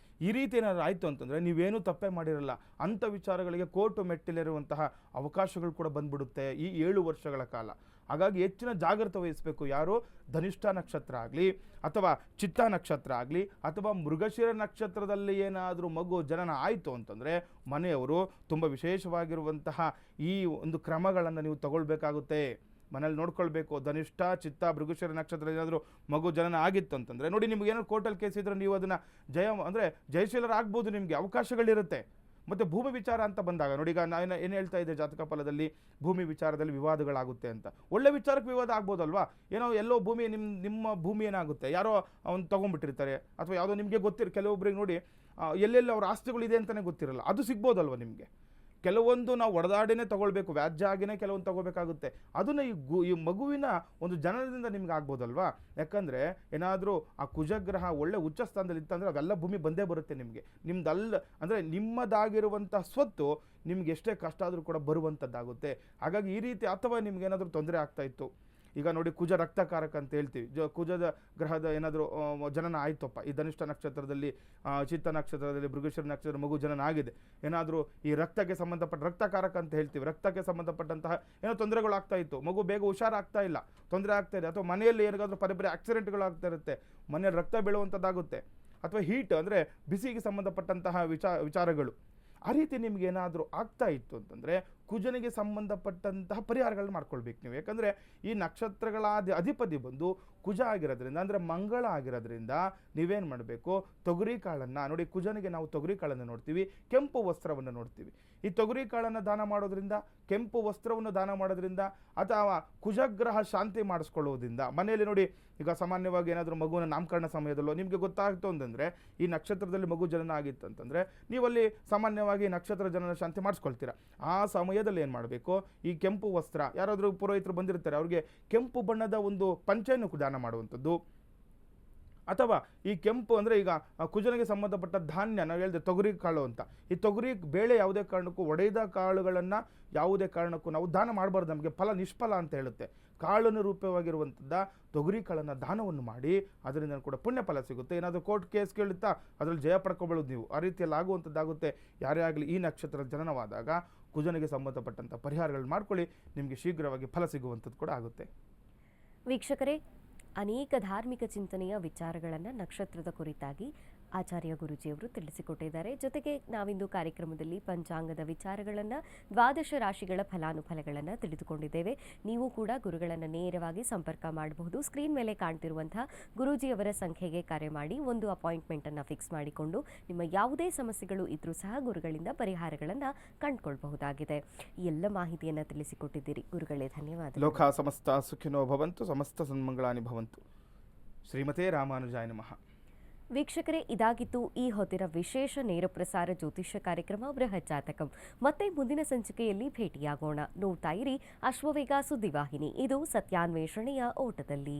ಈ ರೀತಿ ಏನಾದರೂ ಆಯಿತು ಅಂತಂದರೆ ನೀವೇನೂ ತಪ್ಪೇ ಮಾಡಿರಲ್ಲ. ಅಂಥ ವಿಚಾರಗಳಿಗೆ ಕೋರ್ಟು ಮೆಟ್ಟಿಲಿರುವಂತಹ ಅವಕಾಶಗಳು ಕೂಡ ಬಂದ್ಬಿಡುತ್ತೆ ಈ 7 ವರ್ಷಗಳ ಕಾಲ. ಹಾಗಾಗಿ ಹೆಚ್ಚಿನ ಜಾಗ್ರತೆ ವಹಿಸಬೇಕು. ಯಾರು ಧನಿಷ್ಠ ನಕ್ಷತ್ರ ಆಗಲಿ ಅಥವಾ ಚಿತ್ತ ನಕ್ಷತ್ರ ಆಗಲಿ ಅಥವಾ ಮೃಗಶಿರ ನಕ್ಷತ್ರದಲ್ಲಿ ಏನಾದರೂ ಮಗು ಜನನ ಆಯಿತು ಅಂತಂದರೆ ಮನೆಯವರು ತುಂಬ ವಿಶೇಷವಾಗಿರುವಂತಹ ಈ ಒಂದು ಕ್ರಮಗಳನ್ನು ನೀವು ತಗೊಳ್ಬೇಕಾಗುತ್ತೆ. ಮನೇಲಿ ನೋಡ್ಕೊಳ್ಬೇಕು. ಧನಿಷ್ಠ, ಚಿತ್ತ, ಮೃಗಶಿರ ನಕ್ಷತ್ರ ಏನಾದರೂ ಮಗು ಜನನ ಆಗಿತ್ತು ಅಂತಂದರೆ ನೋಡಿ, ನಿಮ್ಗೆ ಏನಾದ್ರು ಕೋರ್ಟಲ್ಲಿ ಕೇಸ್ ಇದ್ದರೆ ನೀವು ಅದನ್ನು ಜಯಶೀಲರಾಗ್ಬೋದು, ನಿಮಗೆ ಅವಕಾಶಗಳಿರುತ್ತೆ. ಮತ್ತು ಭೂಮಿ ವಿಚಾರ ಅಂತ ಬಂದಾಗ ನೋಡಿ, ಈಗ ನಾನು ಏನು ಹೇಳ್ತಾ ಇದ್ದೆ, ಜಾತಕ ಫಲದಲ್ಲಿ ಭೂಮಿ ವಿಚಾರದಲ್ಲಿ ವಿವಾದಗಳಾಗುತ್ತೆ ಅಂತ. ಒಳ್ಳೆ ವಿಚಾರಕ್ಕೆ ವಿವಾದ ಆಗ್ಬೋದಲ್ವಾ? ಎಲ್ಲೋ ಭೂಮಿ ನಿಮ್ಮ ಭೂಮಿ ಏನಾಗುತ್ತೆ, ಯಾರೋ ಅವ್ನು ತೊಗೊಂಡ್ಬಿಟ್ಟಿರ್ತಾರೆ ಅಥವಾ ಯಾವುದೋ ನಿಮಗೆ ಕೆಲವೊಬ್ಬರಿಗೆ ನೋಡಿ ಎಲ್ಲೆಲ್ಲಿ ಅವ್ರ ಆಸ್ತಿಗಳಿದೆ ಅಂತಲೇ ಗೊತ್ತಿರಲ್ಲ, ಅದು ಸಿಗ್ಬೋದಲ್ವ ನಿಮಗೆ. ಕೆಲವೊಂದು ನಾವು ಒಡೆದಾಡಿನೇ ತೊಗೊಳ್ಬೇಕು, ವ್ಯಾಜ್ಯ ಆಗಿನೇ ಕೆಲವೊಂದು ತೊಗೋಬೇಕಾಗುತ್ತೆ. ಅದನ್ನು ಈ ಮಗುವಿನ ಒಂದು ಜನನದಿಂದ ನಿಮ್ಗೆ ಆಗ್ಬೋದಲ್ವಾ? ಯಾಕಂದರೆ ಏನಾದರೂ ಆ ಕುಜಗ್ರಹ ಒಳ್ಳೆ ಉಚ್ಚ ಸ್ಥಾನದಲ್ಲಿ ಇತ್ತಂದರೆ ಅವೆಲ್ಲ ಭೂಮಿ ಬಂದೇ ಬರುತ್ತೆ ನಿಮಗೆ. ಅಂದರೆ ನಿಮ್ಮದಾಗಿರುವಂಥ ಸ್ವತ್ತು ನಿಮ್ಗೆ ಎಷ್ಟೇ ಕಷ್ಟ ಆದರೂ ಕೂಡ ಬರುವಂಥದ್ದಾಗುತ್ತೆ. ಹಾಗಾಗಿ ಈ ರೀತಿ ಅಥವಾ ನಿಮ್ಗೇನಾದರೂ ತೊಂದರೆ ಆಗ್ತಾಯಿತ್ತು, ಈಗ ನೋಡಿ ಕುಜ ರಕ್ತಕಾರಕ ಅಂತ ಹೇಳ್ತೀವಿ. ಕುಜದ ಗ್ರಹದ ಏನಾದರೂ ಜನನ ಆಯ್ತಪ್ಪ, ಈ ಧನಿಷ್ಠ ನಕ್ಷತ್ರದಲ್ಲಿ, ಚಿತ್ತ ನಕ್ಷತ್ರದಲ್ಲಿ, ಮೃಗಶಿರ ನಕ್ಷತ್ರ ಮಗು ಜನನ ಆಗಿದೆ, ಏನಾದರೂ ಈ ರಕ್ತಕ್ಕೆ ಸಂಬಂಧಪಟ್ಟ ರಕ್ತಕಾರಕ ಅಂತ ಹೇಳ್ತೀವಿ, ರಕ್ತಕ್ಕೆ ಸಂಬಂಧಪಟ್ಟಂತಹ ಏನೋ ತೊಂದರೆಗಳು ಆಗ್ತಾ ಇತ್ತು, ಮಗು ಬೇಗ ಹುಷಾರಾಗ್ತಾ ಇಲ್ಲ, ತೊಂದರೆ ಆಗ್ತಾ ಇದೆ, ಅಥವಾ ಮನೆಯಲ್ಲಿ ಏನಾದರೂ ಪದೇ ಆಕ್ಸಿಡೆಂಟ್ಗಳು ಆಗ್ತಾ ಇರುತ್ತೆ, ಮನೆಯಲ್ಲಿ ರಕ್ತ ಬೀಳುವಂಥದ್ದಾಗುತ್ತೆ, ಅಥವಾ ಹೀಟ್ ಅಂದರೆ ಬಿಸಿಗೆ ಸಂಬಂಧಪಟ್ಟಂತಹ ವಿಚಾರಗಳು, ಆ ರೀತಿ ನಿಮ್ಗೆ ಏನಾದರೂ ಆಗ್ತಾ ಇತ್ತು ಅಂತಂದರೆ ಕುಜನಿಗೆ ಸಂಬಂಧಪಟ್ಟಂತಹ ಪರಿಹಾರಗಳನ್ನ ಮಾಡ್ಕೊಳ್ಬೇಕು ನೀವು. ಯಾಕಂದರೆ ಈ ನಕ್ಷತ್ರಗಳ ಅಧಿಪತಿ ಬಂದು ಕುಜ ಆಗಿರೋದ್ರಿಂದ, ಅಂದರೆ ಮಂಗಳ ಆಗಿರೋದ್ರಿಂದ ನೀವೇನು ಮಾಡಬೇಕು, ತೊಗರಿ ಕಾಳನ್ನು ನೋಡಿ, ಕುಜನಿಗೆ ನಾವು ತೊಗರಿ ಕಾಳನ್ನು ನೋಡ್ತೀವಿ, ಕೆಂಪು ವಸ್ತ್ರವನ್ನು ನೋಡ್ತೀವಿ. ಈ ತೊಗರಿ ಕಾಳನ್ನು ದಾನ ಮಾಡೋದ್ರಿಂದ, ಕೆಂಪು ವಸ್ತ್ರವನ್ನು ದಾನ ಮಾಡೋದ್ರಿಂದ, ಅಥವಾ ಕುಜಗ್ರಹ ಶಾಂತಿ ಮಾಡಿಸ್ಕೊಳ್ಳೋದ್ರಿಂದ, ಮನೆಯಲ್ಲಿ ನೋಡಿ ಈಗ ಸಾಮಾನ್ಯವಾಗಿ ಏನಾದರೂ ಮಗುವಿನ ನಾಮಕರಣ ಸಮಯದಲ್ಲೋ ನಿಮಗೆ ಗೊತ್ತಾಗ್ತು ಅಂತಂದರೆ ಈ ನಕ್ಷತ್ರದಲ್ಲಿ ಮಗು ಜನನ ಆಗಿತ್ತು ಅಂತಂದರೆ ನೀವಲ್ಲಿ ಸಾಮಾನ್ಯವಾಗಿ ನಕ್ಷತ್ರ ಜನನ ಶಾಂತಿ ಮಾಡಿಸ್ಕೊಳ್ತೀರಾ. ಆ ಸಮಯದಲ್ಲಿ ಏನು ಮಾಡಬೇಕು, ಈ ಕೆಂಪು ವಸ್ತ್ರ, ಯಾರಾದರೂ ಪುರೋಹಿತರು ಬಂದಿರ್ತಾರೆ ಅವ್ರಿಗೆ ಕೆಂಪು ಬಣ್ಣದ ಒಂದು ಪಂಚೆಯನ್ನು ದಾನ ಮಾಡುವಂಥದ್ದು, ಅಥವಾ ಈ ಕೆಂಪು ಅಂದರೆ ಈಗ ಕುಜನಿಗೆ ಸಂಬಂಧಪಟ್ಟ ಧಾನ್ಯ, ನಾವು ಹೇಳಿದೆ ತೊಗರಿ ಕಾಳು ಅಂತ, ಈ ತೊಗರಿ ಬೇಳೆ ಯಾವುದೇ ಕಾರಣಕ್ಕೂ, ಒಡೆದ ಕಾಳುಗಳನ್ನು ಯಾವುದೇ ಕಾರಣಕ್ಕೂ ನಾವು ದಾನ ಮಾಡಬಾರ್ದು, ನಮಗೆ ಫಲ ನಿಷ್ಫಲ ಅಂತ ಹೇಳುತ್ತೆ. ಕಾಳನ್ನು ರೂಪವಾಗಿರುವಂಥದ್ದು ತೊಗರಿ ಕಾಳನ್ನು ದಾನವನ್ನು ಮಾಡಿ, ಅದರಿಂದ ಕೂಡ ಪುಣ್ಯ ಫಲ ಸಿಗುತ್ತೆ. ಏನಾದರೂ ಕೋರ್ಟ್ ಕೇಸ್ ಕೇಳುತ್ತಾ ಅದರಲ್ಲಿ ಜಯ ಪಡ್ಕೊಬೋದು ನೀವು, ಆ ರೀತಿಯಲ್ಲಿ ಆಗುವಂಥದ್ದಾಗುತ್ತೆ. ಯಾರೇ ಆಗಲಿ ಈ ನಕ್ಷತ್ರ ಜನನವಾದಾಗ ಕುಜನಿಗೆ ಸಂಬಂಧಪಟ್ಟಂಥ ಪರಿಹಾರಗಳು ಮಾಡ್ಕೊಳ್ಳಿ, ನಿಮಗೆ ಶೀಘ್ರವಾಗಿ ಫಲ ಸಿಗುವಂಥದ್ದು ಕೂಡ ಆಗುತ್ತೆ. ವೀಕ್ಷಕರೇ, ಅನೇಕ ಧಾರ್ಮಿಕ ಚಿಂತನೆಯ ವಿಚಾರಗಳನ್ನು ನಕ್ಷತ್ರದ ಕುರಿತಾಗಿ ಆಚಾರ್ಯ ಗುರೂಜಿಯವರು ತಿಳಿಸಿಕೊಟ್ಟಿದ್ದಾರೆ. ಜೊತೆಗೆ ನಾವಿಂದು ಕಾರ್ಯಕ್ರಮದಲ್ಲಿ ಪಂಚಾಂಗದ ವಿಚಾರಗಳನ್ನು, ದ್ವಾದಶ ರಾಶಿಗಳ ಫಲಾನುಫಲಗಳನ್ನು ತಿಳಿದುಕೊಂಡಿದ್ದೇವೆ. ನೀವು ಕೂಡ ಗುರುಗಳನ್ನು ನೇರವಾಗಿ ಸಂಪರ್ಕ ಮಾಡಬಹುದು. ಸ್ಕ್ರೀನ್ ಮೇಲೆ ಕಾಣ್ತಿರುವಂತಹ ಗುರೂಜಿಯವರ ಸಂಖ್ಯೆಗೆ ಕರೆ ಮಾಡಿ ಒಂದು ಅಪಾಯಿಂಟ್ಮೆಂಟನ್ನು ಫಿಕ್ಸ್ ಮಾಡಿಕೊಂಡು ನಿಮ್ಮ ಯಾವುದೇ ಸಮಸ್ಯೆಗಳು ಇದ್ರೂ ಸಹ ಗುರುಗಳಿಂದ ಪರಿಹಾರಗಳನ್ನು ಕಂಡುಕೊಳ್ಬಹುದಾಗಿದೆ. ಈ ಎಲ್ಲ ಮಾಹಿತಿಯನ್ನು ತಿಳಿಸಿಕೊಟ್ಟಿದ್ದೀರಿ ಗುರುಗಳೇ, ಧನ್ಯವಾದ. ಲೋಕ ಸಮಸ್ತ ಸುಖಿನೋ ಭವಂತು, ಸಮಸ್ತ ಸನ್ಮಂಗಳಾನಿ ಭವಂತು. ಶ್ರೀಮತೇ ರಾಮಾನುಜಾಯ ನಮಃ. ವೀಕ್ಷಕರೇ, ಇದಾಗಿತ್ತು ಈ ಹೊತ್ತಿನ ವಿಶೇಷ ನೇರ ಪ್ರಸಾರ ಜ್ಯೋತಿಷ್ಯ ಕಾರ್ಯಕ್ರಮ ಬೃಹತ್ ಜಾತಕಂ. ಮತ್ತೆ ಮುಂದಿನ ಸಂಚಿಕೆಯಲ್ಲಿ ಭೇಟಿಯಾಗೋಣ. ನೋಡ್ತಾ ಇರಿ ಅಶ್ವವೇಗ ಸುದ್ದಿವಾಹಿನಿ. ಇದು ಸತ್ಯಾನ್ವೇಷಣೆಯ ಓಟದಲ್ಲಿ.